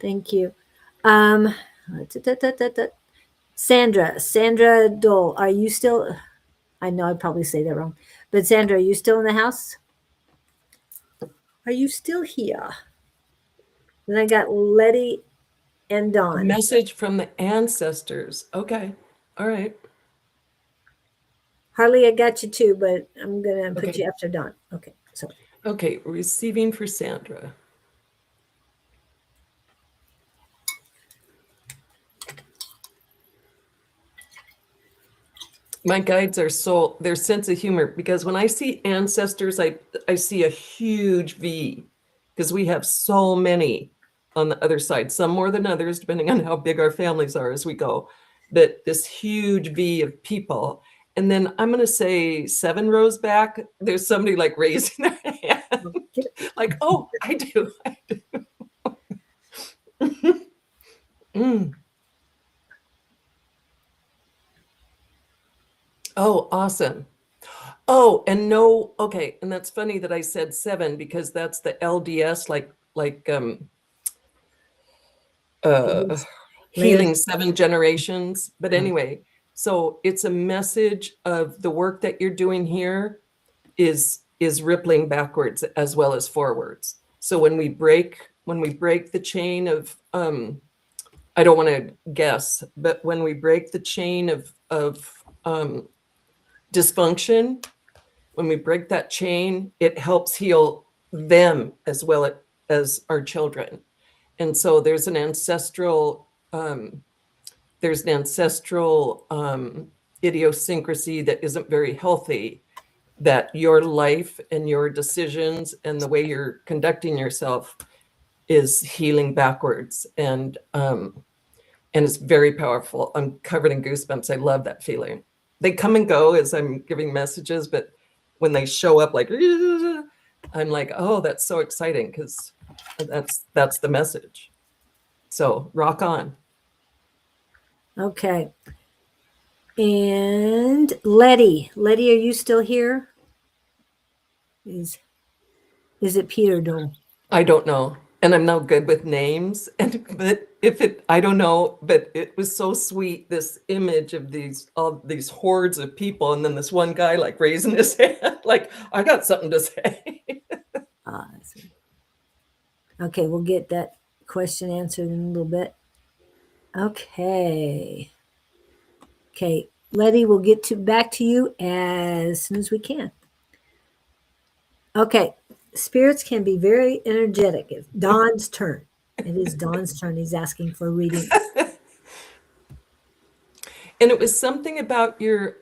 thank you. Sandra Dole, are you still, I know I probably say that wrong, but Sandra, are you still in the house? Are you still here? Then I got Letty and Dawn. A message from the ancestors. Okay. All right. Harley, I got you too, but I'm going to put you after Dawn. Okay. So. Okay. Receiving for Sandra. My guides are their sense of humor, because when I see ancestors, I see a huge V, because we have so many on the other side, some more than others, depending on how big our families are as we go. But this huge V of people. And then I'm going to say 7 rows back, there's somebody like raising their hand. Like, oh, I do. Oh, awesome. Oh, and no, okay. And that's funny that I said 7, because that's the LDS, healing 7 generations. But anyway, so it's a message of the work that you're doing here is rippling backwards as well as forwards. So when we break the chain of I don't want to guess, but when we break the chain of dysfunction, when we break that chain, it helps heal them as well as our children. And so there's an ancestral idiosyncrasy that isn't very healthy, that your life and your decisions and the way you're conducting yourself is healing backwards. And it's very powerful. I'm covered in goosebumps. I love that feeling. They come and go as I'm giving messages, but when they show up, like, I'm like, oh, that's so exciting, because that's the message. So rock on. Okay. And Letty, are you still here? Is it Peter Dole? I don't know. And I'm not good with names. But I don't know, but it was so sweet, this image of all these hordes of people, and then this one guy like raising his hand, like, I got something to say. Awesome. Okay, we'll get that question answered in a little bit. Okay, Letty, we'll get back to you as soon as we can. Okay, spirits can be very energetic. It's Don's turn. It is Don's turn. He's asking for a reading. And it was something about your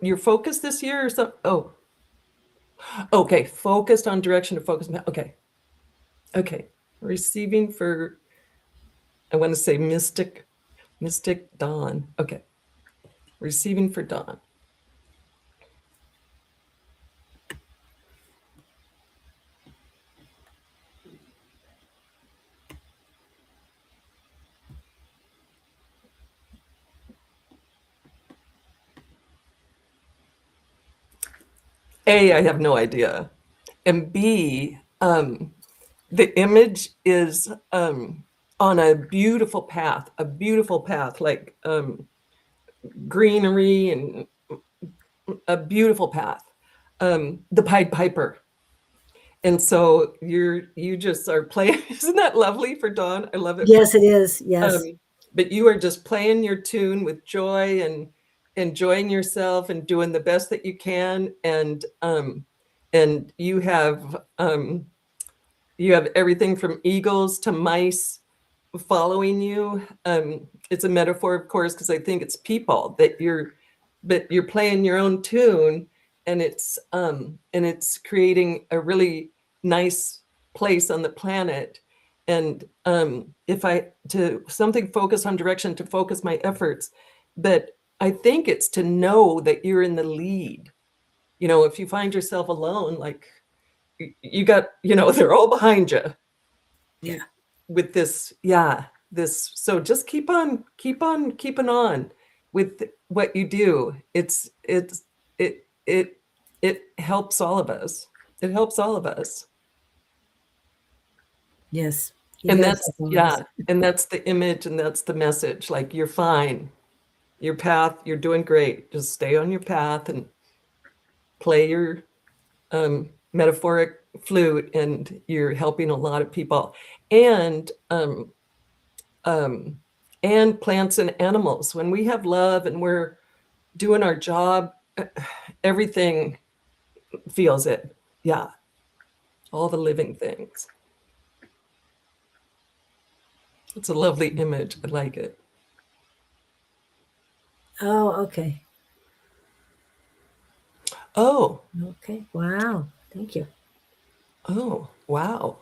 your focus this year or something. Oh, okay. Focused on direction to focus. Okay. Receiving for, I want to say mystic Dawn. Okay. Receiving for Dawn. A, I have no idea. And B, the image is on a beautiful path, like greenery and a beautiful path, the Pied Piper. And so you just are playing. Isn't that lovely for Dawn? I love it. Yes, it is. Yes. But you are just playing your tune with joy and enjoying yourself and doing the best that you can. And you have everything from eagles to mice following you. It's a metaphor, of course, because I think it's people but you're playing your own tune, and it's creating a really nice place on the planet. And if I to something focus on direction, to focus my efforts, but I think it's to know that you're in the lead. If you find yourself alone, like you got, they're all behind you. Yeah. With this, so just keep on keeping on with what you do. It helps all of us. It helps all of us. Yes. And that's the image, and that's the message. Like, you're fine. Your path, you're doing great. Just stay on your path and play your metaphoric flute, and you're helping a lot of people. And plants and animals. When we have love and we're doing our job, everything feels it. Yeah. All the living things. It's a lovely image. I like it. Oh, okay. Oh. Okay. Wow. Thank you. Oh, wow.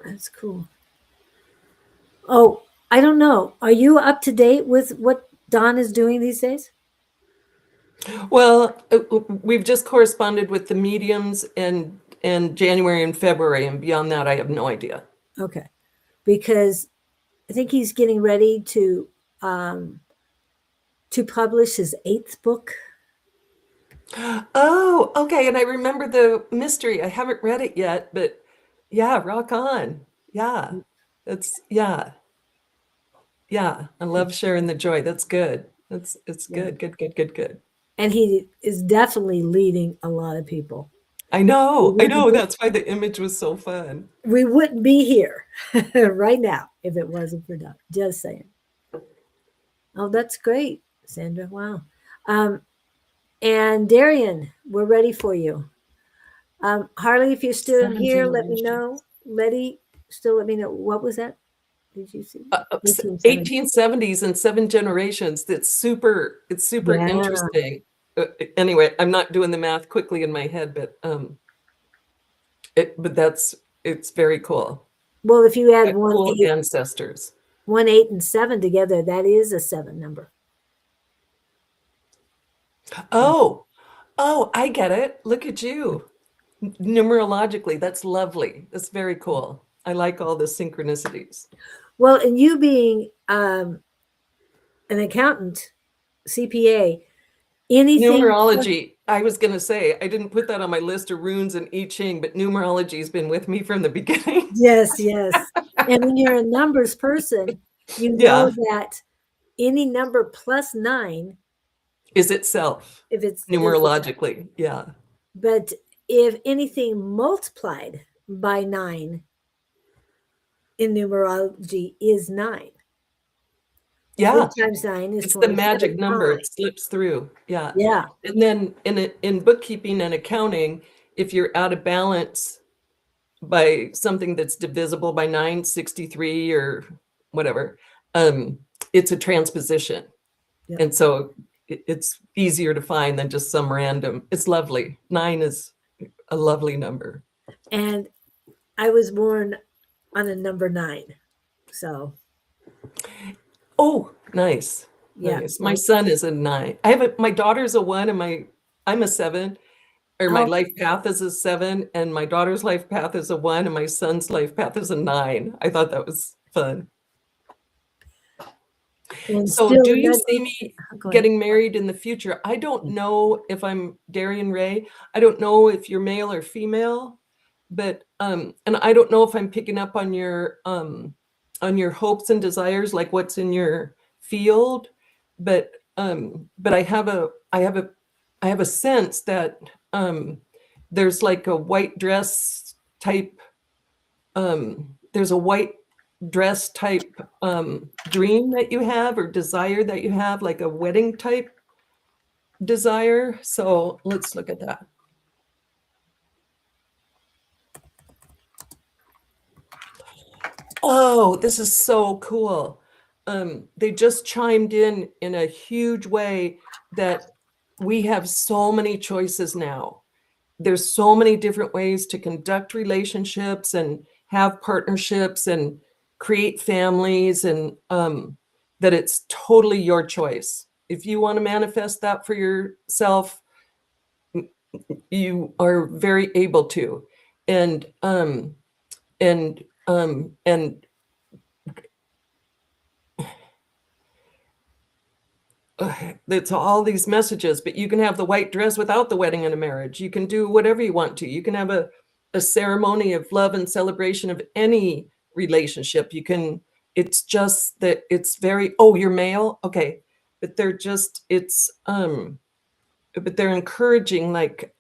That's cool. Oh, I don't know. Are you up to date with what Dawn is doing these days? Well, we've just corresponded with the mediums in January and February, and beyond that, I have no idea. Okay, because I think he's getting ready to publish his 8th book. Oh, okay. And I remember the mystery. I haven't read it yet, but yeah, rock on. Yeah, yeah. I love sharing the joy. That's good. It's good. And he is definitely leading a lot of people. I know. That's why the image was so fun. We wouldn't be here right now if it wasn't for Doug. Just saying. Oh, that's great, Sandra. Wow. And Darian, we're ready for you. Harley, if you're still here, let me know. Letty, still let me know. What was that? Did you see? 1870s and 7 generations. It's super interesting. Anyway, I'm not doing the math quickly in my head, but it's very cool. Well, if you add cool ancestors. 1, 8, and 7 together, that is a 7 number. Oh, I get it. Look at you. Numerologically, that's lovely. That's very cool. I like all the synchronicities. Well, and you being an accountant, CPA, anything numerology. I was going to say, I didn't put that on my list of runes and I Ching, but numerology has been with me from the beginning. Yes. And when you're a numbers person, you know that any number plus 9 is itself. If it's numerologically, yeah. But if anything multiplied by 9 in numerology is 9. Yeah. 4 times 9 is it's the magic number. It slips through. Yeah. Yeah. And then in bookkeeping and accounting, if you're out of balance by something that's divisible by 9, 63 or whatever, it's a transposition. Yeah. And so it's easier to find than just some random. It's lovely. 9 is a lovely number. And I was born on a number 9. So. Oh, nice. Yeah. Nice. My son is a 9. My daughter's a 1 and I'm a 7. Or my life path is a 7 and my daughter's life path is a 1 and my son's life path is a 9. I thought that was fun. And so do you see me getting married in the future? I don't know if I'm Darian Ray. I don't know if you're male or female, but and I don't know if I'm picking up on your hopes and desires, like what's in your field, but I have a sense that there's like a white dress type, there's a white dress type dream that you have, or desire that you have, like a wedding type desire. So let's look at that. Oh, this is so cool. They just chimed in a huge way that we have so many choices now. There's so many different ways to conduct relationships and have partnerships and create families, and that it's totally your choice. If you want to manifest that for yourself, you are very able to. And it's all these messages, but you can have the white dress without the wedding and a marriage. You can do whatever you want to. You can have a ceremony of love and celebration of any relationship. You can, it's just that it's very, oh, you're male? Okay. But they're just, it's, but they're encouraging like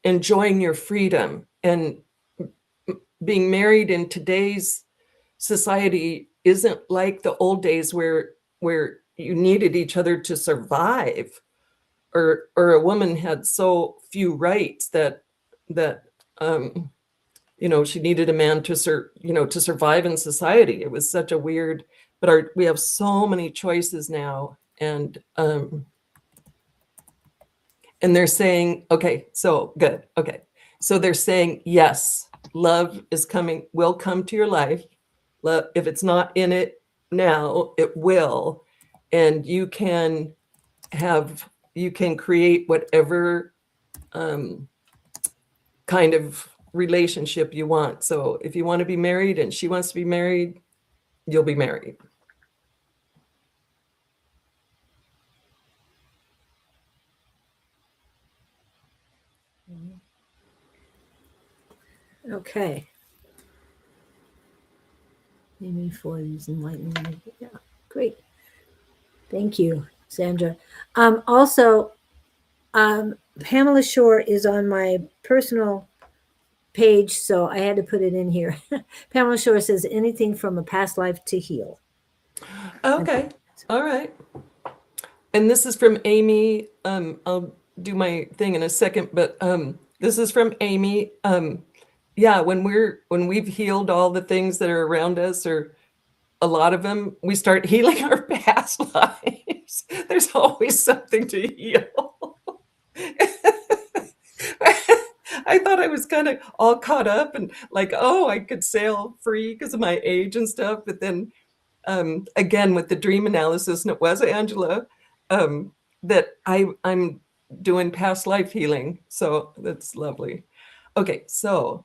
enjoying your freedom. And being married in today's society isn't like the old days where you needed each other to survive, or a woman had so few rights that she needed a man to survive in society. It was such a weird, but we have so many choices now. And they're saying, okay, so good. Okay. So they're saying, yes, love is coming, will come to your life. Love, if it's not in it now, it will. And you can create whatever kind of relationship you want. So if you want to be married and she wants to be married, you'll be married. Okay. Amy for these enlightenment. Yeah, great. Thank you, Sandra. Also, Pamela Shore is on my personal page, so I had to put it in here. Pamela Shore says anything from a past life to heal. Okay. All right. And this is from Amy. I'll do my thing in a second, but this is from Amy. Yeah, when we've healed all the things that are around us, or a lot of them, we start healing our past lives. There's always something to heal. I thought I was kind of all caught up and like, oh, I could sail free because of my age and stuff. But then again, with the dream analysis, and it was Angela, that I'm doing past life healing. So that's lovely. Okay, so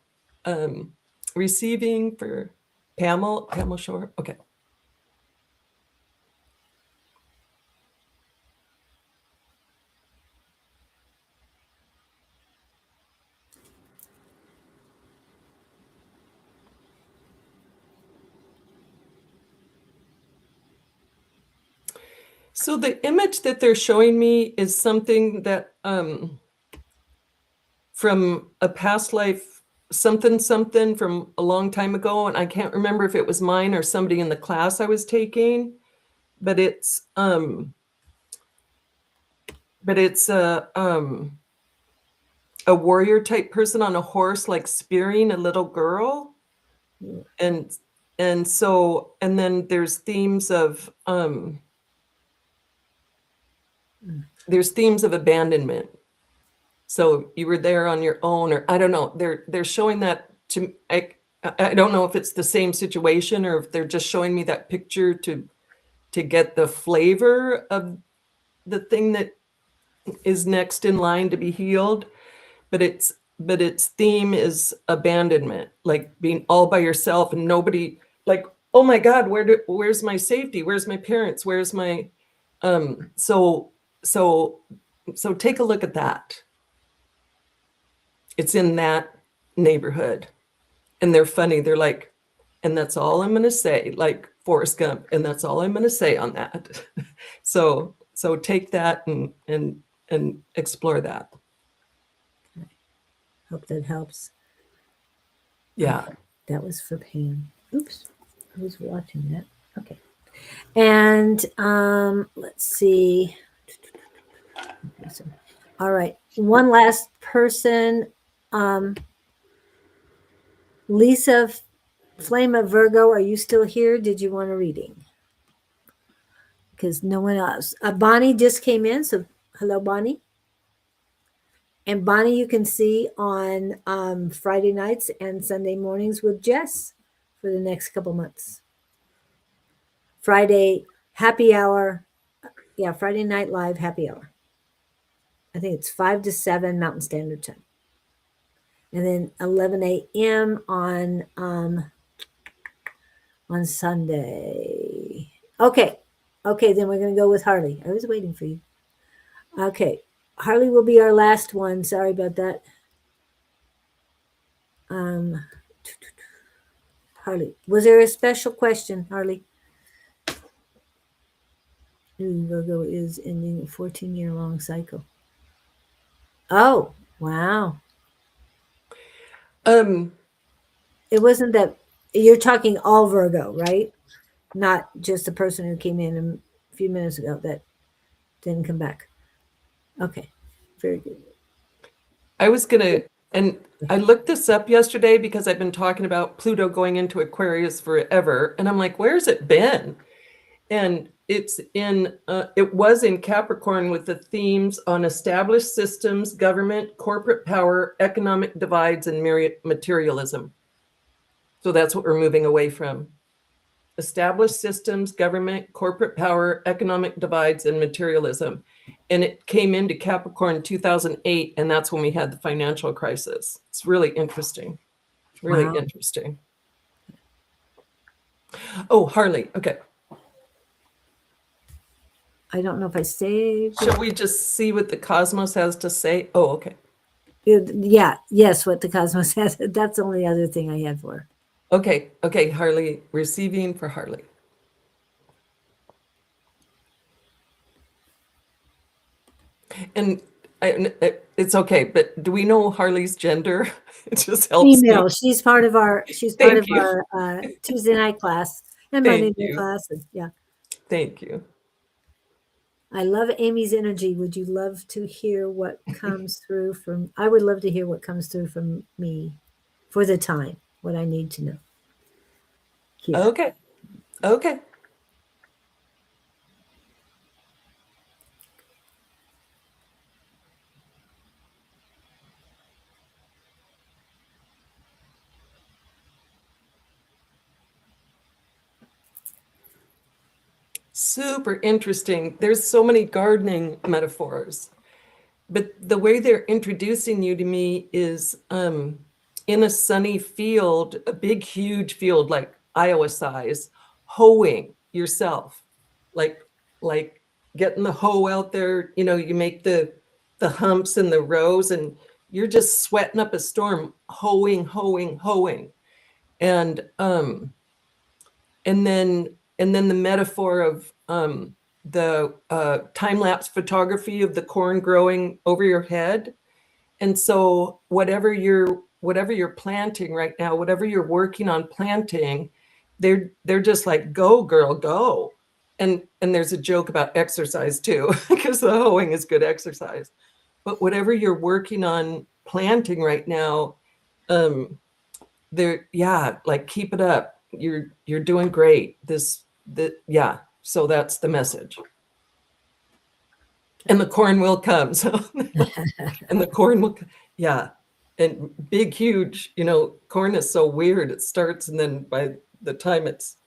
receiving for Pamela Shore. Okay. So the image that they're showing me is something that from a past life, something from a long time ago, and I can't remember if it was mine or somebody in the class I was taking, but it's a warrior type person on a horse, like spearing a little girl. And then there's themes of abandonment. So you were there on your own, or I don't know. They're showing that to I don't know if it's the same situation or if they're just showing me that picture to get the flavor of the thing that is next in line to be healed. But its theme is abandonment, like being all by yourself and nobody, like, oh my God, where's my safety? Where's my parents? Where's my so take a look at that. It's in that neighborhood. And they're funny. They're like, And that's all I'm going to say, like Forrest Gump. And that's all I'm going to say on that. So take that and explore that. Hope that helps. Yeah. That was for Pam. Oops. I was watching that. Okay. And let's see. All right. One last person. Lisa Flame of Virgo, are you still here? Did you want a reading? Because no one else. Bonnie just came in. So hello, Bonnie. And Bonnie, you can see on Friday nights and Sunday mornings with Jess for the next couple months. Friday happy hour. Yeah, Friday night live happy hour. I think it's 5 to 7 Mountain Standard Time. And then 11 a.m. on Sunday. Okay, then we're going to go with Harley. I was waiting for you. Okay, Harley will be our last one. Sorry about that. Harley, was there a special question, Harley? Virgo is ending a 14-year-long cycle. Oh, wow. It wasn't that you're talking all Virgo, right? Not just the person who came in a few minutes ago that didn't come back. Okay, very good. I was going to, and I looked this up yesterday because I've been talking about Pluto going into Aquarius forever. And I'm like, where's it been? And it was in Capricorn with the themes on established systems, government, corporate power, economic divides, and materialism. So that's what we're moving away from. Established systems, government, corporate power, economic divides, and materialism. And it came into Capricorn in 2008, and that's when we had the financial crisis. It's really interesting. Really interesting. Oh, Harley, okay. I don't know if I saved. Shall we just see what the cosmos has to say? Oh, okay. Yes, what the cosmos has. That's the only other thing I had for her. Okay, Harley, receiving for Harley. And it's okay, but do we know Harley's gender? It just helps Female. me. She's part of our Tuesday night class and Monday night class. And yeah. Thank you. I love Amy's energy. Would you love to hear what comes through from? I would love to hear what comes through from me for the time. What I need to know. Here. Okay. Super interesting. There's so many gardening metaphors, but the way they're introducing you to me is in a sunny field, a big, huge field, like Iowa size, hoeing yourself, like getting the hoe out there. You know, you make the humps and the rows, and you're just sweating up a storm, hoeing, and then the metaphor of the time-lapse photography of the corn growing over your head. And so whatever you're planting right now, whatever you're working on planting, they're just like, go girl, go. And there's a joke about exercise too, because the hoeing is good exercise. But whatever you're working on planting right now, like keep it up. You're doing great. So that's the message. And the corn will come. So and the corn will, and big, huge, corn is so weird. It starts, and then by the time it's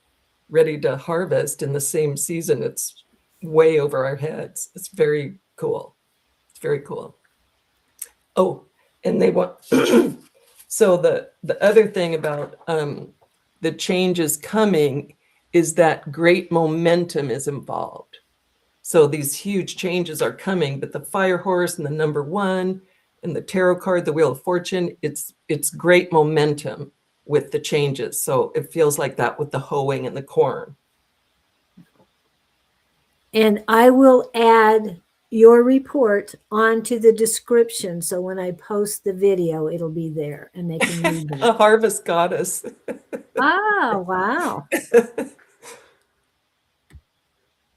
ready to harvest in the same season, it's way over our heads. It's very cool. It's very cool. Oh, and they want, so the other thing about the changes coming is that great momentum is involved. So these huge changes are coming, but the fire horse and the number 1 and the tarot card, the Wheel of Fortune, it's great momentum. with the changes. So it feels like that with the hoeing and the corn. And I will add your report onto the description. So when I post the video, it'll be there and they can read A that. harvest goddess. Oh, wow.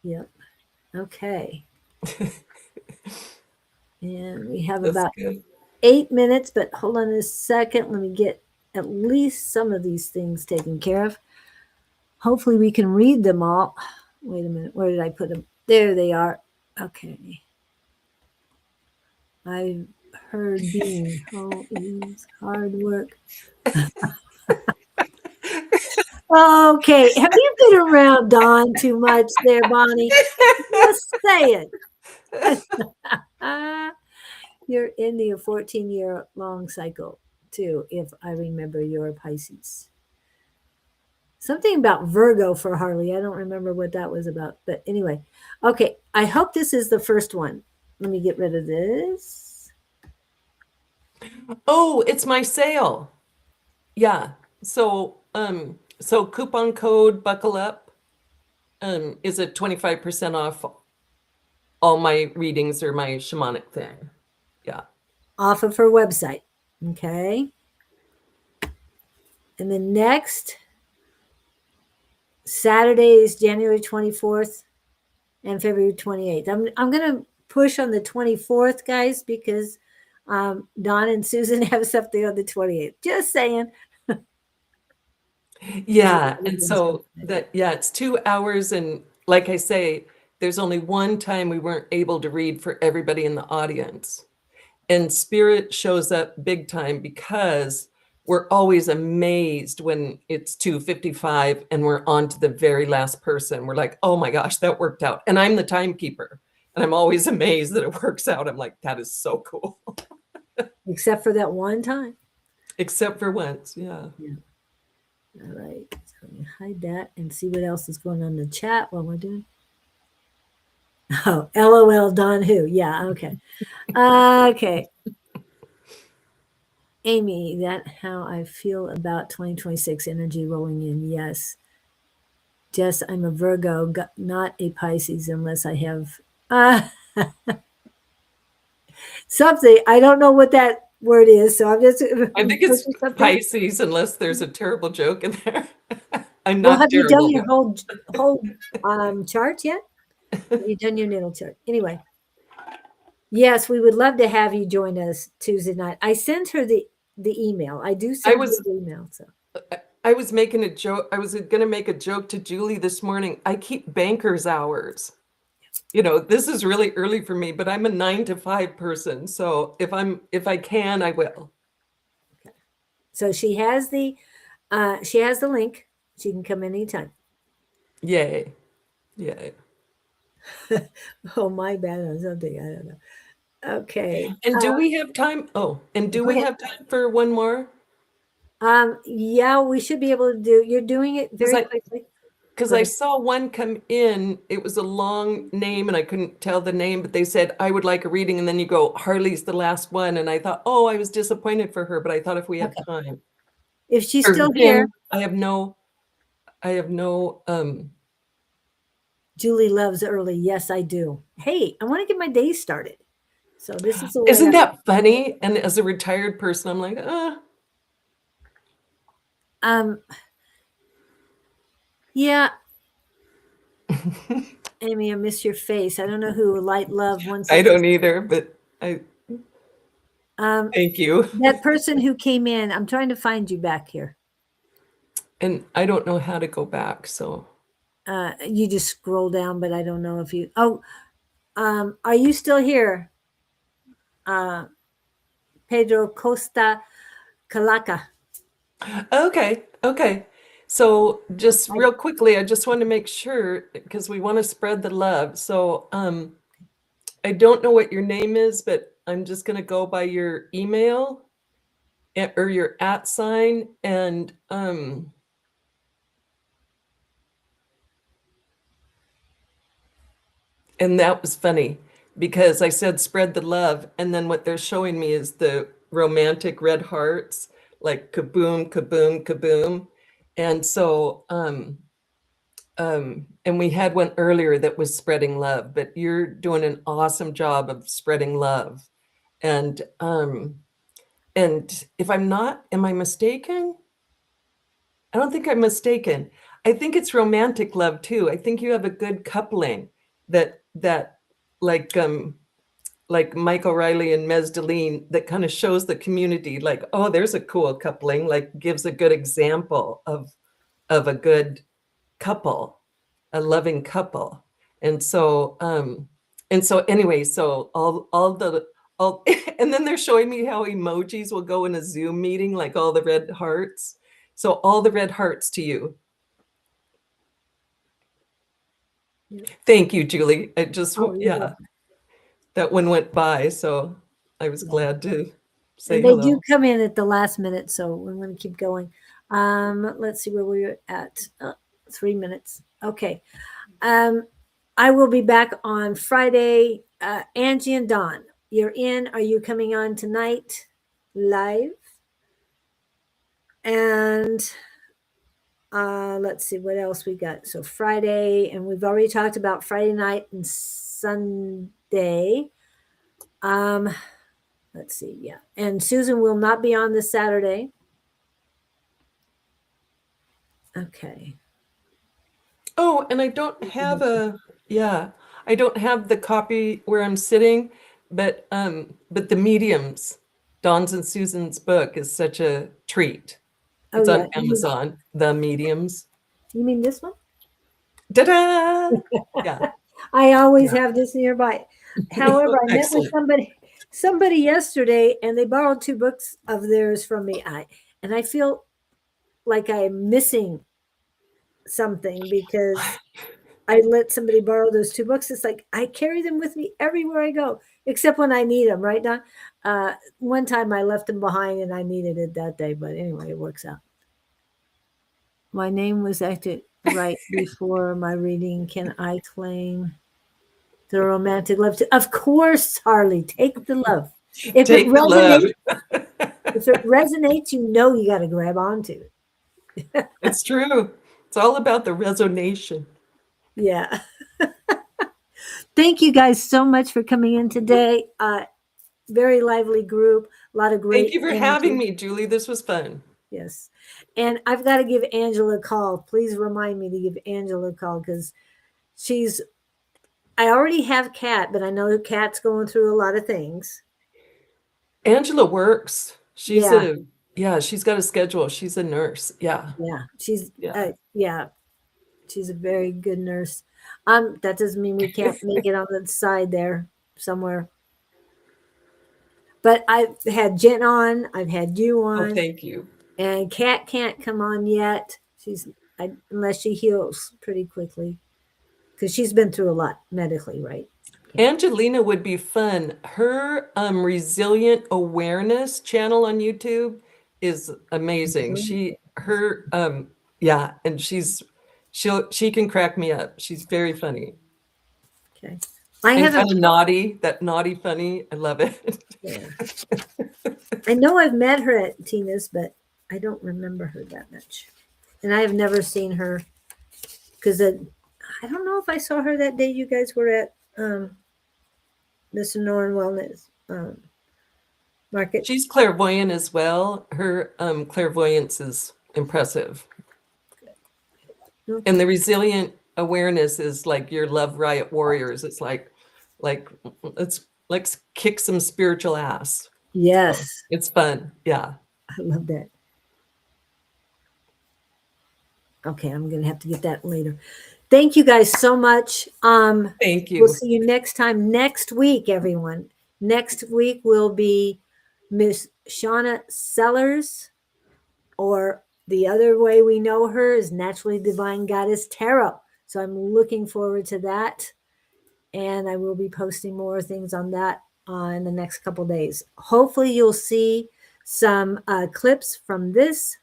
Yep. Okay. And we have That's about good. 8 minutes, but hold on a second. Let me get at least some of these things taken care of. Hopefully we can read them all. Wait a minute. Where did I put them? There they are. Okay. I've heard being is hard work. Okay. Have you been around Dawn too much there, Bonnie? Just say it. You're in the 14-year-long cycle, too, if I remember your Pisces. Something about Virgo for Harley. I don't remember what that was about. But anyway, okay. I hope this is the first one. Let me get rid of this. Oh, it's my sale. Yeah. So coupon code buckle up is at 25% off all my readings or my shamanic thing. Yeah. Off of her website. Okay. And the next Saturday is January 24th and February 28th. I'm going to push on the 24th, guys, because Don and Susan have something on the 28th. Just saying. Yeah. And so it's 2 hours. And like I say, there's only one time we weren't able to read for everybody in the audience. And spirit shows up big time because we're always amazed when it's 2:55 and we're on to the very last person. We're like, oh my gosh, that worked out. And I'm the timekeeper. And I'm always amazed that it works out. I'm like, that is so cool. Except for that one time. Except for once. Yeah. All right. So let me hide that and see what else is going on in the chat while we're doing. Oh, LOL Don who? Yeah, okay. Okay. Amy, that how I feel about 2026 energy rolling in. Yes. Jess, I'm a Virgo, not a Pisces unless I have something. I don't know what that word is, so I'm just. I think it's Pisces, unless there's a terrible joke in there. I'm not. Well, have you done your but... whole chart yet? Have you done your natal chart? Anyway, yes, we would love to have you join us Tuesday night. I sent her the email. I do send her the email. So I was making a joke. I was going to make a joke to Julie this morning. I keep banker's hours. You know, this is really early for me, but I'm a 9 to 5 person. So if I can, I will. Okay. So she has the link. She can come anytime. Yay. Yay. Oh, my bad on something. I don't know. Okay. And do we have time? Oh, and do we have time for one more? Yeah, we should be able to do. You're doing it very quickly. Because I saw one come in. It was a long name and I couldn't tell the name, but they said, I would like a reading. And then you go, Harley's the last one. And I thought, oh, I was disappointed for her, but I thought if we have time. If she's still here. I have no. Julie loves early. Yes, I do. Hey, I want to get my day started. So this is. Isn't that funny? And as a retired person, I'm like, Yeah. Amy, I miss your face. I don't know who Light Love wants. I don't either, but thank you. That person who came in, I'm trying to find you back here. And I don't know how to go back, so. You just scroll down, but I don't know if you. Oh, are you still here? Pedro Costa Calaca. Okay. So just real quickly, I just want to make sure because we want to spread the love. So I don't know what your name is, but I'm just going to go by your email or your @ and that was funny because I said spread the love, and then what they're showing me is the romantic red hearts. like kaboom, kaboom, kaboom. And so, and we had one earlier that was spreading love, but you're doing an awesome job of spreading love. And if I'm not, am I mistaken? I don't think I'm mistaken. I think it's romantic love too. I think you have a good coupling that like Mike O'Reilly and Mez Deline that kind of shows the community like, oh, there's a cool coupling, like gives a good example of a good couple, a loving couple. And so anyway, so all and then they're showing me how emojis will go in a Zoom meeting, like all the red hearts. So all the red hearts to you. Yeah. Thank you, Julie. I just, yeah, welcome. that one went by. So I was glad to say and they hello. do come in at the last minute, so we're going to keep going. Let's see where we're at. 3 minutes. Okay. I will be back on Friday. Angie and Dawn, you're in. Are you coming on tonight live? And let's see what else we got. So Friday, and we've already talked about Friday night and Sunday. Let's see. Yeah. And Susan will not be on this Saturday. Okay. Oh, and I don't have I don't have the copy where I'm sitting, but the mediums, Dawn's and Susan's book is such a treat. It's on Amazon, The Mediums. You mean this one? Ta-da! Yeah. I always have this nearby. However, I met with somebody yesterday, and they borrowed 2 books of theirs from me. And I feel like I'm missing something because I let somebody borrow those 2 books. It's like I carry them with me everywhere I go, except when I need them, right, Don? One time I left them behind and I needed it that day, but anyway, it works out. My name was acted right before my reading. Can I claim the romantic love? Of course, Harley, take the love. If Take it the love. if it resonates, you know you got to grab onto it. It's true. It's all about the resonation. Yeah. Thank you guys so much for coming in today. Very lively group. A lot of great. Thank you for having me, Julie. This was fun. Yes. And I've got to give Angela a call. Please remind me to give Angela a call because I already have Kat, but I know Kat's going through a lot of things. Angela works. She's she's got a schedule. She's a nurse. Yeah. Yeah. She's a very good nurse. That doesn't mean we can't make it on the side there somewhere. But I've had Jen on. I've had you on. Oh, thank you. And Kat can't come on yet. Unless she heals pretty quickly, because she's been through a lot medically, right? Angelina would be fun. Her resilient awareness channel on YouTube is amazing. And she can crack me up. She's very funny. Okay. Kind of naughty, that naughty funny. I love it. Yeah. I know I've met her at Tina's, but I don't remember her that much. And I have never seen her because I don't know if I saw her that day you guys were at the Sonoran Wellness Market. She's clairvoyant as well. Her clairvoyance is impressive. Okay. And the resilient awareness is like your love riot warriors. It's like let's kick some spiritual ass. Yes. So it's fun. Yeah. I love that. Okay, I'm going to have to get that later. Thank you guys so much. Thank you. We'll see you next time. Next week, everyone. Next week will be Miss Shauna Sellers, or the other way we know her is Naturally Divine Goddess Tarot. So I'm looking forward to that. And I will be posting more things on that in the next couple of days. Hopefully you'll see some clips from this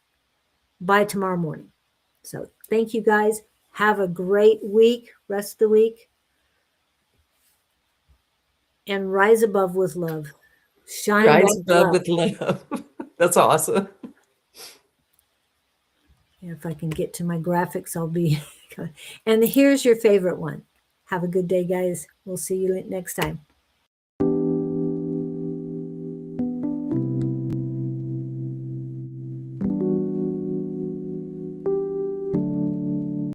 by tomorrow morning. So thank you guys. Have a great week, rest of the week. And rise above with love. Shine rise above with love. That's awesome. If I can get to my graphics, I'll be. And here's your favorite one. Have a good day, guys. We'll see you next time.